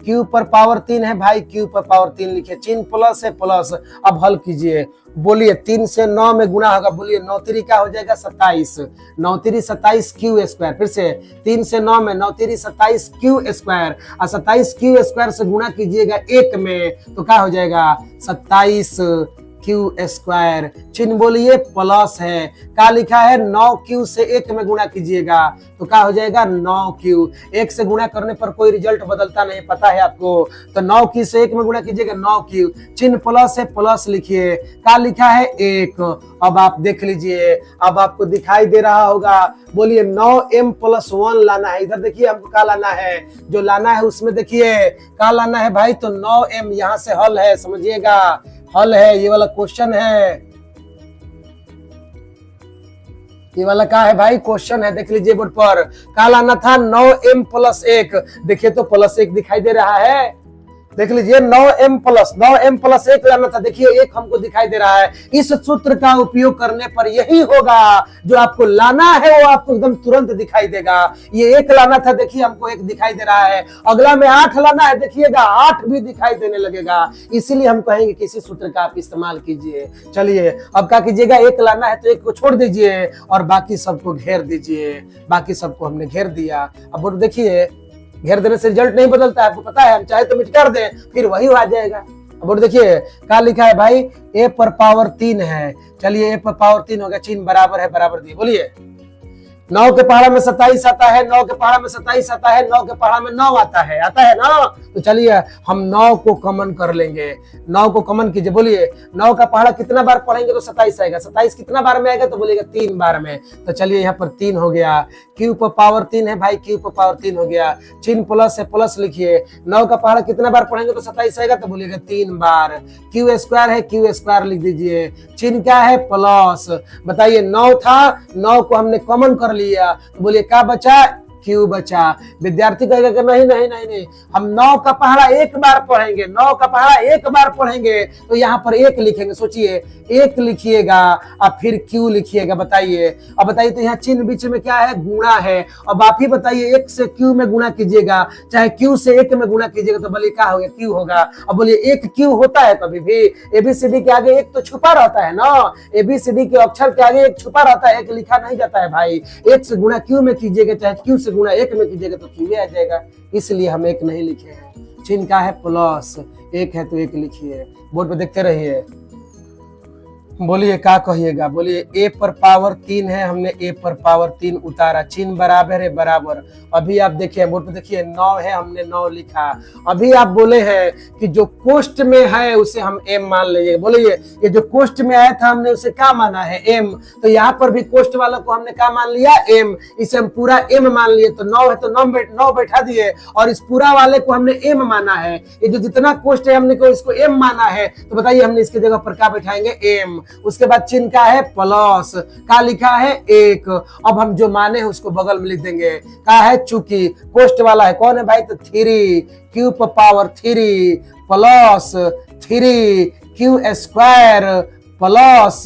क्यू पर पावर 3 है भाई, क्यू पर पावर 3 लिखिए, चिन्ह प्लस है, प्लस। अब हल कीजिए, बोलिए 3 से 9 में गुना होगा, बोलिए 9 3 का हो जाएगा 27, 9 3 27 क्यू स्क्वायर। फिर से 3 से 9 में 9 3 27 क्यू स्क्वायर, और 27 क्यू स्क्वायर से गुणा कीजिएगा 1 में तो क्या हो जाएगा 27 क्यू स्क्वायर। चिन्ह बोलिए प्लस है, क्या लिखा है 9 क्यू से 1 में गुणा कीजिएगा तो क्या हो जाएगा 9 क्यू। 1 से गुणा करने पर कोई रिजल्ट बदलता नहीं, पता है आपको, तो 9 क्यू से 1 में गुणा कीजिएगा 9 क्यू। चिन्ह प्लस है, प्लस लिखिए, क्या लिखा है 1। अब आप देख लीजिए, अब आपको दिखाई दे रहा होगा, बोलिए 9m + 1 लाना है। इधर देखिए हमको क्या लाना है, जो लाना है उसमें देखिए क्या लाना है भाई, तो 9m यहाँ से हल है, समझिएगा हल है, ये वाला क्वेश्चन है, ये वाला क्या है भाई क्वेश्चन है, देख लीजिए बोर्ड पर। क्या लाना था 9m + 1, देखिए तो +1 दिखाई दे रहा है, देख लीजिए 9m + 1 लाना था, देखिए 1 हमको दिखाई दे रहा है। इस सूत्र का उपयोग करने पर यही होगा, जो आपको लाना है वो आपको एकदम तुरंत दिखाई देगा। ये 1 लाना था, देखिए हमको 1 दिखाई दे रहा है, अगला में 8 लाना है, देखिएगा 8 भी दिखाई देने लगेगा। इसीलिए हम कहेंगे कि इसी सूत्र का आप इस्तेमाल कीजिए। चलिए अब क्या कीजिएगा, 1 लाना है तो 1 को छोड़ दीजिए और बाकी सबको घेर दीजिए, बाकी सबको हमने घेर दिया। अब देखिए घेर देने से रिजल्ट नहीं बदलता है, आपको पता है, हम चाहे तो मिट कर दें फिर वही आ जाएगा। अब देखिए क्या लिखा है भाई, ए पर पावर 3 है, चलिए ए पर पावर 3 हो गया, चिन्ह बराबर है, बराबर दिए। बोलिए 9 के पहाड़ा में 27 आता है, 9 के पहाड़ा में 27 आता है, 9 के पहाड़ा में 9 आता है ना, तो चलिए हम 9 को कॉमन कर लेंगे, 9 को कॉमन कीजिए। बोलिए 9 का पहाड़ा कितना बार पढ़ेंगे तो 27 आएगा, 27 कितना बार में आएगा तो बोलिएगा 3 बार में, तो चलिए यहाँ पर 3 हो गया। क्यू पर पावर 3 है भाई, क्यू पर पावर 3 हो गया, चिन्ह प्लस है, प्लस लिखिए। 9 का पहाड़ा कितना बार पढ़ेंगे तो 27 आएगा तो बोलिएगा 3 बार। क्यू स्क्वायर है, क्यू स्क्वायर लिख दीजिए, चिन्ह क्या है प्लस। बताइए 9 था, 9 को हमने कॉमन कर लिया तो बोलिए क्या बचा, क्यू बचा। विद्यार्थी कहेगा कि नहीं नहीं नहीं नहीं, हम 9 का पहाड़ा 1 बार पढ़ेंगे, 9 का पहाड़ा 1 बार पढ़ेंगे तो यहाँ पर 1 लिखेंगे, सोचिए 1 लिखिएगा और फिर क्यू लिखिएगा। बताइए अब बताइए, तो यहाँ चिन्ह बीच में क्या है, गुणा है। अब आप ही बताइए 1 से क्यू में गुणा कीजिएगा, चाहे क्यू से 1 में गुणा कीजिएगा तो बोलिए क्या हो गया, क्यू होगा। अब बोलिए 1 क्यू होता है कभी भी, एबीसीडी के आगे 1 तो छुपा रहता है ना, एबीसीडी के अक्षर के आगे 1 छुपा रहता है, 1 लिखा नहीं जाता है भाई। 1 से गुणा क्यू में कीजिएगा, चाहे क्यू से गुणा 1 में कीजिएगा तो क्यू आ जाएगा, इसलिए हम 1 नहीं लिखे हैं। चिन्ह का है प्लस, 1 है तो 1 लिखिए, बोर्ड पे देखते रहिए। बोलिए क्या कहिएगा, बोलिए ए पर पावर 3 है, हमने ए पर पावर 3 उतारा, चिन्ह बराबर है, बराबर। अभी आप देखिए बोर्ड पे देखिए 9 है, हमने 9 लिखा। अभी आप बोले हैं कि जो कोष्ट में है उसे हम m मान लीजिए। बोलिए ये जो कोष्ट में आया था हमने उसे क्या माना है, m, तो यहाँ पर भी कोष्ट वालों को हमने क्या मान लिया, m, इसे हम पूरा m मान लिए, तो 9 है तो 9 बैठा दिए और इस पूरा वाले को हमने m माना है। ये जो जितना कोष्ट है हमने को इसको m माना है, तो बताइए हमने इसकी जगह पर क्या बैठाएंगे, m। उसके बाद चिन्ह का है प्लस, का लिखा है 1। अब हम जो माने हैं उसको बगल में लिख देंगे, का है चूंकि कोष्ट वाला है, कौन है भाई, तो 3, क्यू पर power 3 plus 3 Q square plus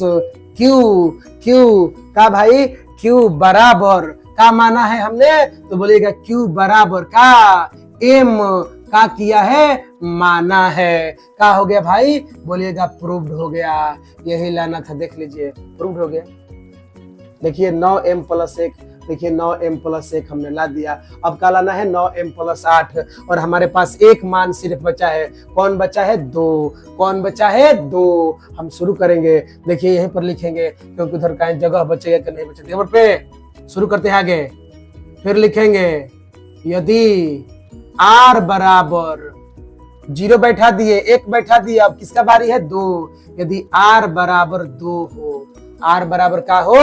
Q का भाई, क्यू बराबर का माना है हमने, तो बोलिएगा क्यू बराबर का m का किया है, माना है। का हो गया भाई, बोलिएगा प्रूव्ड हो गया, यही लाना था, देख लीजिए प्रूव्ड हो गया। देखिए 9m + 1, देखिए 9m + 1 हमने ला दिया। अब क्या लाना है, 9m + 8, और हमारे पास एक मान सिर्फ बचा है, कौन बचा है, 2। कौन बचा है, 2। हम शुरू करेंगे, देखिए यहीं पर लिखेंगे क्योंकि उधर कहीं जगह बचेगा कि नहीं बचेगा। टेबल पे शुरू करते हैं आगे, फिर लिखेंगे यदि r बराबर 0 बैठा दिए, 1 बैठा दिए, अब किसका बारी है, 2। यदि r बराबर 2 हो, r बराबर का हो,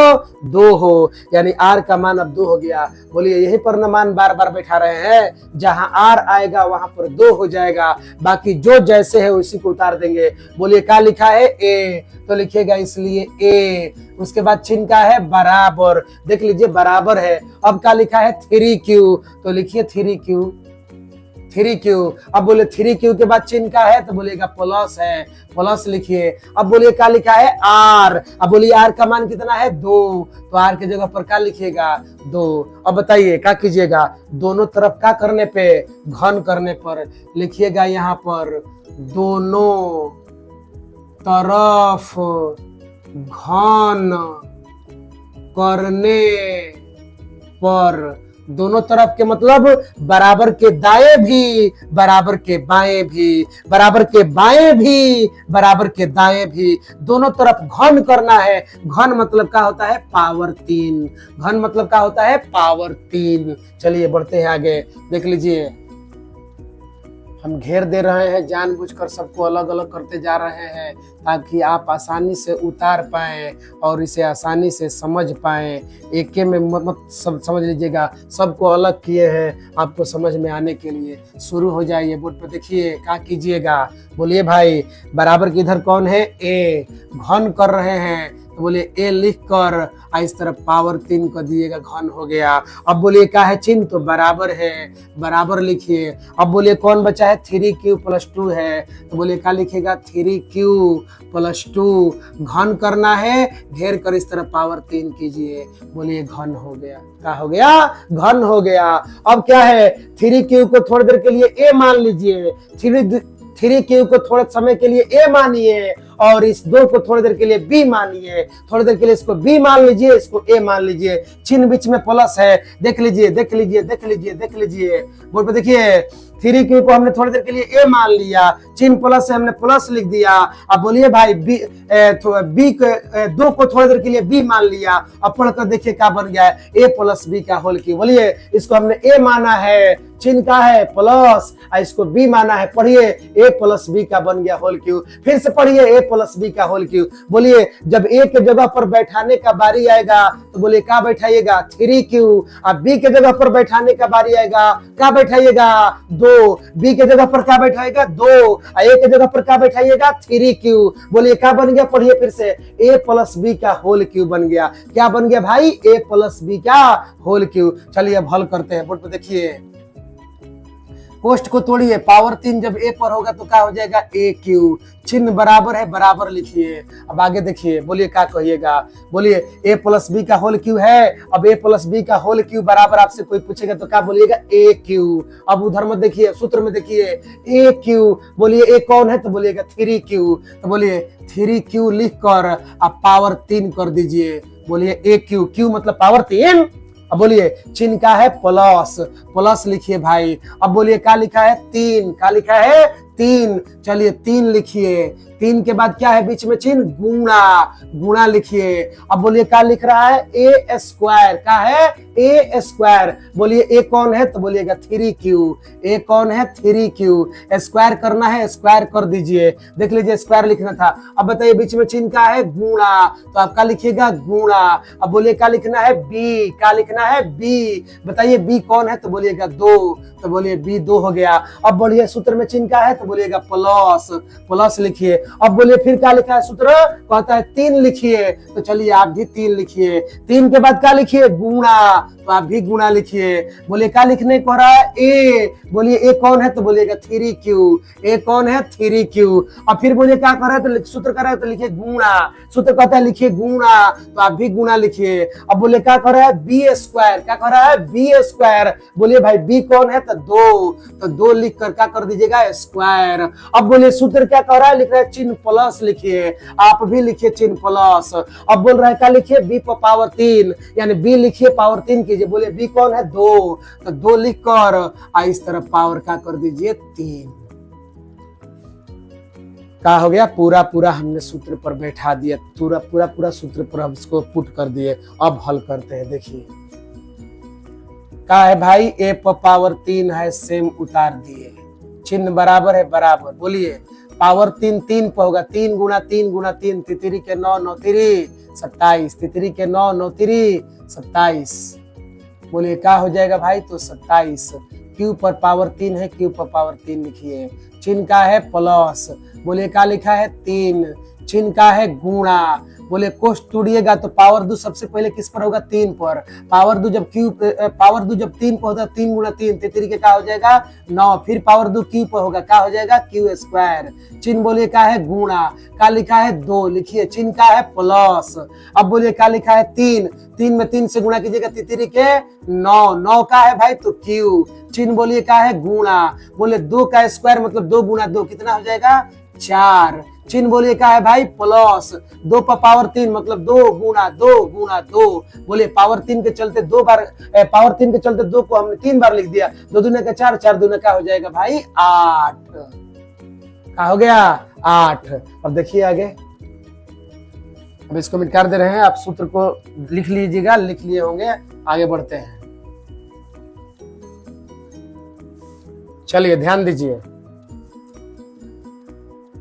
2 हो, यानी r का मान अब 2 हो गया। बोलिए यही पर न मान बार बार बैठा रहे हैं, जहां r आएगा वहां पर 2 हो जाएगा, बाकी जो जैसे है उसी को उतार देंगे। बोलिए क्या लिखा है, a, तो लिखिएगा इसलिए a। उसके बाद चिन्ह का है बराबर, देख लीजिए बराबर है। अब क्या लिखा है, 3q, तो लिखिए 3q। Three Q. अब बोले थ्री क्यू के बाद चिन्ह का है तो बोलिएगा प्लस है, प्लस लिखिए। अब बोलिए क्या लिखा है आर। अब बोलिए आर का मान कितना है 2, तो आर के जगह पर क्या लिखिएगा 2। अब बताइए क्या कीजिएगा, दोनों तरफ क्या करने पे, घन करने पर लिखिएगा यहाँ पर दोनों तरफ घन करने पर। दोनों तरफ के मतलब बराबर के दाएं भी, बराबर के बाएं भी, बराबर के बाएं भी, बराबर के दाएं भी, दोनों तरफ घन करना है। घन मतलब क्या होता है पावर 3। घन मतलब क्या होता है पावर 3। चलिए बढ़ते हैं आगे, देख लीजिए हम घेर दे रहे हैं, जानबूझकर सबको अलग अलग करते जा रहे हैं ताकि आप आसानी से उतार पाएं और इसे आसानी से समझ पाएं। एक में मत सब समझ लीजिएगा, सबको अलग किए हैं आपको समझ में आने के लिए। शुरू हो जाइए, बोर्ड पर देखिए क्या कीजिएगा। बोलिए भाई बराबर की इधर कौन है ए, घन कर रहे हैं तो बोलिए ए लिख कर इस तरफ पावर 3 कर दिएगा, घन हो गया। अब बोलिए क्या है चिन्ह, तो बराबर है, बराबर लिखिए। अब बोलिए कौन बचा है 3q + 2 है तो बोलिए क्या लिखेगा 3q + 2। घन करना है, घेर कर इस तरफ पावर 3 कीजिए, बोलिए घन हो गया। क्या हो गया, घन हो गया। अब क्या है 3q को थोड़ी देर के लिए a मान लीजिए, 3q को थोड़े समय के लिए a मानिए और इस 2 को थोड़ी देर के लिए b मानिए। थोड़ी देर के लिए इसको b मान लीजिए, इसको a मान लीजिए। चिन्ह बीच में प्लस है, देख लीजिए देख लीजिए देख लीजिए देख लीजिए। बोर्ड पे देखिए 3q को हमने थोड़ी देर के लिए a मान लिया, चिन्ह प्लस है हमने प्लस लिख दिया। अब बोलिए भाई b 2 को थोड़ी देर के लिए b मान लिया। अब पढ़कर देखिए क्या बन गया है a + b का होल क्यूब। बोलिए इसको हमने a माना है, चिन्ह का है प्लस, इसको b माना है, पढ़िए a + b का बन गया होल क्यूब। फिर से पढ़िए a + b का होल क्यूब। बोलिए जब a के जगह पर बैठाने का बारी आएगा तो बोलिए क्या बैठाइएगा 3q। अब b के जगह पर बैठाने का बारी आएगा क्या बैठाइएगा 2। b के जगह पर क्या बैठाइएगा 2, a के जगह पर क्या बैठाइएगा 3q। बोलिए क्या बन गया, पढ़िए फिर से a + b का होल क्यूब बन गया। क्या बन गया भाई a + b का होल क्यूब। चलिए अब हल करते हैं। बोर्ड पर देखिए पोस्ट को तोड़िए, पावर 3 जब a पर होगा तो क्या हो जाएगा aq। चिन्ह बराबर है, बराबर लिखिए। अब आगे देखिए, बोलिए क्या कहिएगा। बोलिए a + b का होल क्यूब है। अब a + b का होल क्यूब बराबर आपसे कोई पूछेगा तो क्या बोलिएगा aq। अब उधर में देखिए सूत्र में देखिए aq। बोलिए a कौन है तो बोलिएगा 3q, तो बोलिए 3q लिख कर आप पावर 3 कर दीजिए। बोलिए aq, q मतलब पावर 3। अब बोलिए चिन्ह का है प्लस, प्लस लिखिए भाई। अब बोलिए क्या लिखा है 3, क्या लिखा है 3। चलिए 3 लिखिए। 3 के बाद क्या है बीच में चिन्ह गुणा, गुणा लिखिए। अब बोलिए क्या लिख रहा है a², क्या है a²। बोलिए a कौन है तो बोलिएगा 3q, a कौन है 3q। स्क्वायर करना है, स्क्वायर कर दीजिए। देख लीजिए स्क्वायर लिखना था। अब बताइए बीच में चिन्ह का है गुणा, तो आप क्या लिखिएगा गुणा। अब बोलिए क्या लिखना है b, क्या लिखना है b। बताइए b कौन है तो बोलिएगा 2, तो बोलिए b 2 हो गया। अब बोलिए सूत्र में चिन्ह का है तो बोलिएगा प्लस, प्लस लिखिए। अब बोलिए फिर क्या लिखा है सूत्र, कहता है 3 लिखिए, तो चलिए आप भी 3 लिखिए। 3 के बाद क्या लिखिए गुणा, तो आप भी गुणा लिखिए। बोलिए क्या लिखने को रहा है a। बोलिए a कौन है तो बोलिएगा 3q, a कौन है 3q। अब फिर बोलिए क्या कर रहा है तो सूत्र कर रहा है तो लिखिए गुणा, सूत्र कहता है लिखिए गुणा, तो आप भी गुणा लिखिए। अब बोलिए क्या कर रहा है b², क्या कर रहा है b²। बोलिए भाई b कौन है तो 2, तो 2 लिख कर क्या कर दीजिएगा स्क्वायर। अब बोलिए सूत्र क्या कर रहा है, लिख रहा है चिन्ह प्लस लिखिए, आप भी लिखिए चिन्ह प्लस। अब बोल रहा है क्या लिखिए b पर पावर 3, यानी b लिखिए पावर 3 कीजिए। बोलिए b कौन है 2, तो 2 लिख कर इस तरफ पावर क्या कर दीजिए 3। क्या हो गया, पूरा पूरा हमने सूत्र पर बैठा दिया, पूरा सूत्र पर हम इसको पुट कर दिए। अब हल करते हैं। देखिए क्या है भाई a पर पावर 3 है, सेम उतार दिए, चिन्ह बराबर है, बराबर। बोलिए पावर 3 3 पर होगा, 3 गुणा 3 गुणा 3, तितरी के 9 9 3 27, तितरी के 9 9 3 27। बोलिए क्या हो जाएगा भाई तो 27। q पर पावर 3 है, q पर पावर 3 लिखिए। चिन्ह का है प्लस, बोलिए क्या लिखा है 3। चिन्ह का है गुणा, बोले कोष्ट तोड़िएगा तो पावर दो सबसे पहले किस पर होगा, 3 पर। पावर दो जब 3 पर होता है, 3 गुना 3 तेतरी के क्या हो जाएगा 9। फिर पावर दो क्यू पर होगा, क्या हो जाएगा क्यू स्क्वायर। चिन्ह बोलिए क्या है गुणा, क्या लिखा है 2 लिखिए, चिन्ह क्या है प्लस। अब बोलिए क्या लिखा है 3, 3 में 3 से गुणा कीजिएगा तितरी के 9, 9 का है भाई तो क्यू। चिन्ह बोलिए क्या है गुणा, बोले 2 का स्क्वायर मतलब 2 गुना 2 कितना हो जाएगा 4। चिन्ह बोलिए क्या है भाई प्लस, 2 पर पावर 3 मतलब 2 गुना 2 गुना 2। बोलिए पावर 3 के चलते 2 बार, पावर 3 के चलते 2 को हमने 3 बार लिख दिया, 2 दूने का 4, 4 दूने का हो जाएगा भाई 8। क्या हो गया 8। अब देखिए आगे, अब इसको मिटा दे रहे हैं, आप सूत्र को लिख लीजिएगा, लिख लिए होंगे, आगे बढ़ते हैं। चलिए ध्यान दीजिए,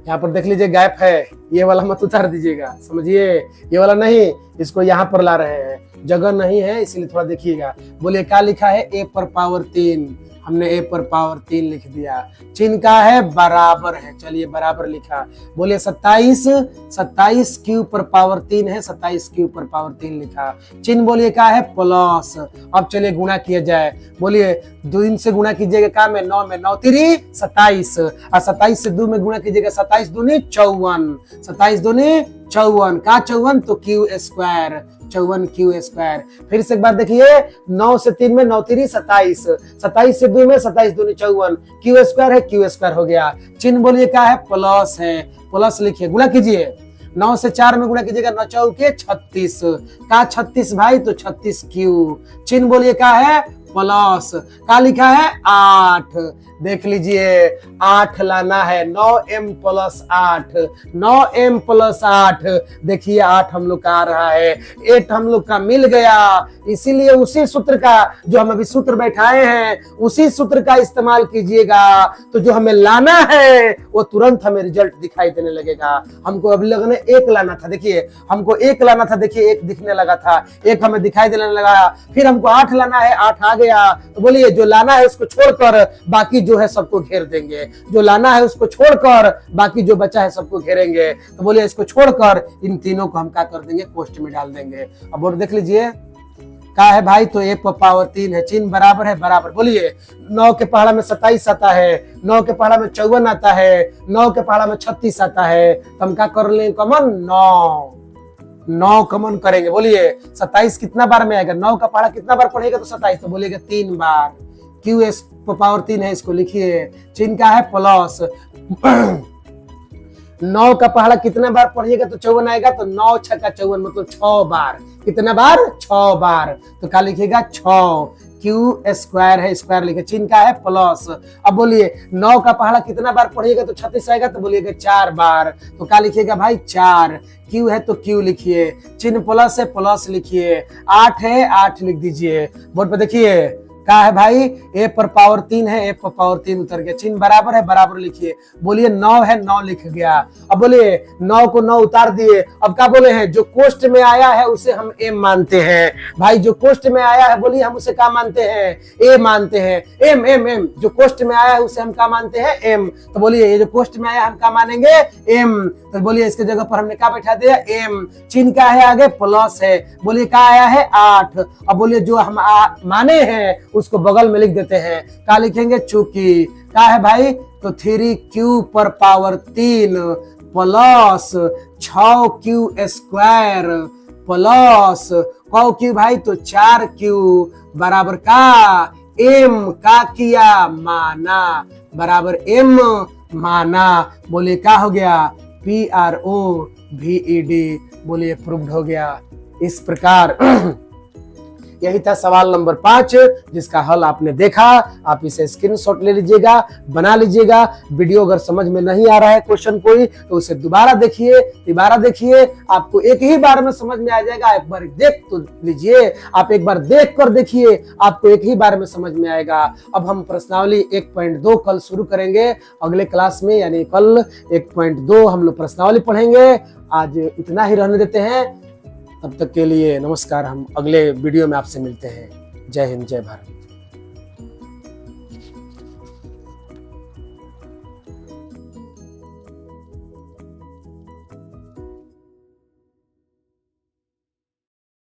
यहाँ पर देख लीजिए गैप है, ये वाला मत उतार दीजिएगा, समझिए ये वाला नहीं, इसको यहाँ पर ला रहे हैं, जगह नहीं है इसलिए थोड़ा देखिएगा। बोलिए क्या लिखा है a पर पावर 3, हमने a पर पावर 3 लिख दिया। चिन्ह का है बराबर है, चलिए बराबर लिखा। बोलिए 27 क्यू पर पावर 3 है, 27 क्यू पर पावर 3 लिखा। चिन्ह बोलिए क्या है प्लस। अब चलिए गुणा किया जाए, बोलिए 2 से गुणा कीजिएगा क्या में 9 में 9 3 27 और 27 से 2 में गुणा कीजिएगा 27 दूनी 54, 27 दूनी 54 का 54 तो क्यू स्क्वायर, 54 क्यू स्क्वायर। फिर से एक बार देखिए, 9 से 3 में 9 3 27, 27 से 2 में 27 दूनी 54, क्यू स्क्वायर है क्यू स्क्वायर हो गया। चिन्ह बोलिए क्या है प्लस है, प्लस लिखिए। गुणा कीजिए, 9 से 4 में गुणा कीजिएगा 9 चौके 36 का 36 भाई तो 36 क्यू। चिन्ह बोलिए क्या है प्लस, का लिखा है 8। देख लीजिए 8 लाना है, 9m प्लस 8, 9m प्लस 8। देखिए 8 हम लोग का आ रहा है, 8 हम लोग का मिल गया। इसीलिए उसी सूत्र का जो हम अभी सूत्र बैठाए हैं उसी सूत्र का इस्तेमाल कीजिएगा, तो जो हमें लाना है वो तुरंत हमें रिजल्ट दिखाई देने लगेगा। हमको अभी लगने 1 लाना था, देखिए हमको 1 लाना था, देखिए 1 दिखने लगा था, 1 हमें दिखाई देने लगा। फिर हमको 8 लाना है, 8 आ गया। तो बोलिए जो लाना है उसको छोड़कर बाकी जो है सबको घेर देंगे, जो लाना है उसको छोड़कर बाकी जो बचा है सबको घेरेंगे। तो बोलिए इसको छोड़कर इन तीनों को हम क्या कर देंगे कोष्ठ में डाल देंगे। अब बोर्ड देख लीजिए क्या है भाई तो a पर पावर 3 है, चिन्ह बराबर है बराबर। बोलिए 9 के पहाड़ा में 27 आता है, 9 के पहाड़ा में 54 आता है, 9 के पहाड़ा में 36 आता है, तो हम क्या कर लेंगे कमन 9 कमन करेंगे। बोलिए 27 कितना बार में आएगा, 9 का पहाड़ा कितना बार पढ़ेगा तो 27, तो बोलिएगा 3 बार। क्यू एस पावर 3 है, इसको लिखिए। चिन्ह का है प्लस। 9 का पहाड़ा कितना बार पढ़िएगा तो 54 आएगा, तो 9 6 का 54 मतलब 6 बार। कितना बार 6 बार, तो क्या लिखिएगा 6 क्यू स्क्वायर है, स्क्वायर लिखे। चिन्ह का है प्लस। अब बोलिए 9 का पहाड़ा कितना बार पढ़िएगा तो 36 आएगा, तो बोलिएगा 4 बार, तो क्या लिखिएगा भाई 4। क्यू है तो क्यू लिखिए, चिन्ह प्लस है प्लस लिखिए। 8 है 8 लिख दीजिए। बोर्ड पे देखिए क्या है भाई a पर पावर 3 है, a पर पावर 3 उतर गया। चिन्ह बराबर है बराबर लिखिए। बोलिए 9 है 9 लिख गया। अब बोलिए 9 को 9 उतार दिए। अब क्या बोले हैं जो कोष्ठ में आया है उसे हम m मानते हैं। भाई जो कोष्ठ में आया है बोलिए हम उसे क्या मानते हैं a मानते हैं। m m m जो कोष्ठ में आया है उसे हम क्या मानते हैं m। तो बोलिए ये जो कोष्ठ में आया हम क्या मानेंगे m। तो बोलिए इसके जगह पर हमने क्या बैठा दिया m। चिन्ह क्या है आगे प्लस है। बोलिए क्या आया है 8। अब बोलिए जो हम माने हैं उसको बगल में लिख देते हैं। क्या लिखेंगे चूंकि क्या है भाई तो 3q पर power 3 plus 6q square plus q भाई तो 4q बराबर का m का किया माना बराबर m माना। बोलिए क्या हो गया PROVED। बोलिए प्रूव्ड हो गया। इस प्रकार यही था सवाल नंबर 5 जिसका हल आपने देखा। आप इसे स्क्रीनशॉट ले लीजिएगा, बना लीजिएगा। वीडियो अगर समझ में नहीं आ रहा है क्वेश्चन कोई तो उसे दोबारा देखिए, आपको एक ही बार में समझ में आ जाएगा। एक बार देख तो लीजिए, आप एक बार देख कर देखिए, आपको एक ही बार में समझ में आएगा। अब हम प्रश्नावली 1.2 कल शुरू करेंगे अगले क्लास में, यानी कल 1.2 हम लोग प्रश्नावली पढ़ेंगे। आज इतना ही रहने देते हैं, तब तक के लिए नमस्कार। हम अगले वीडियो में आपसे मिलते हैं। जय हिंद, जय भारत।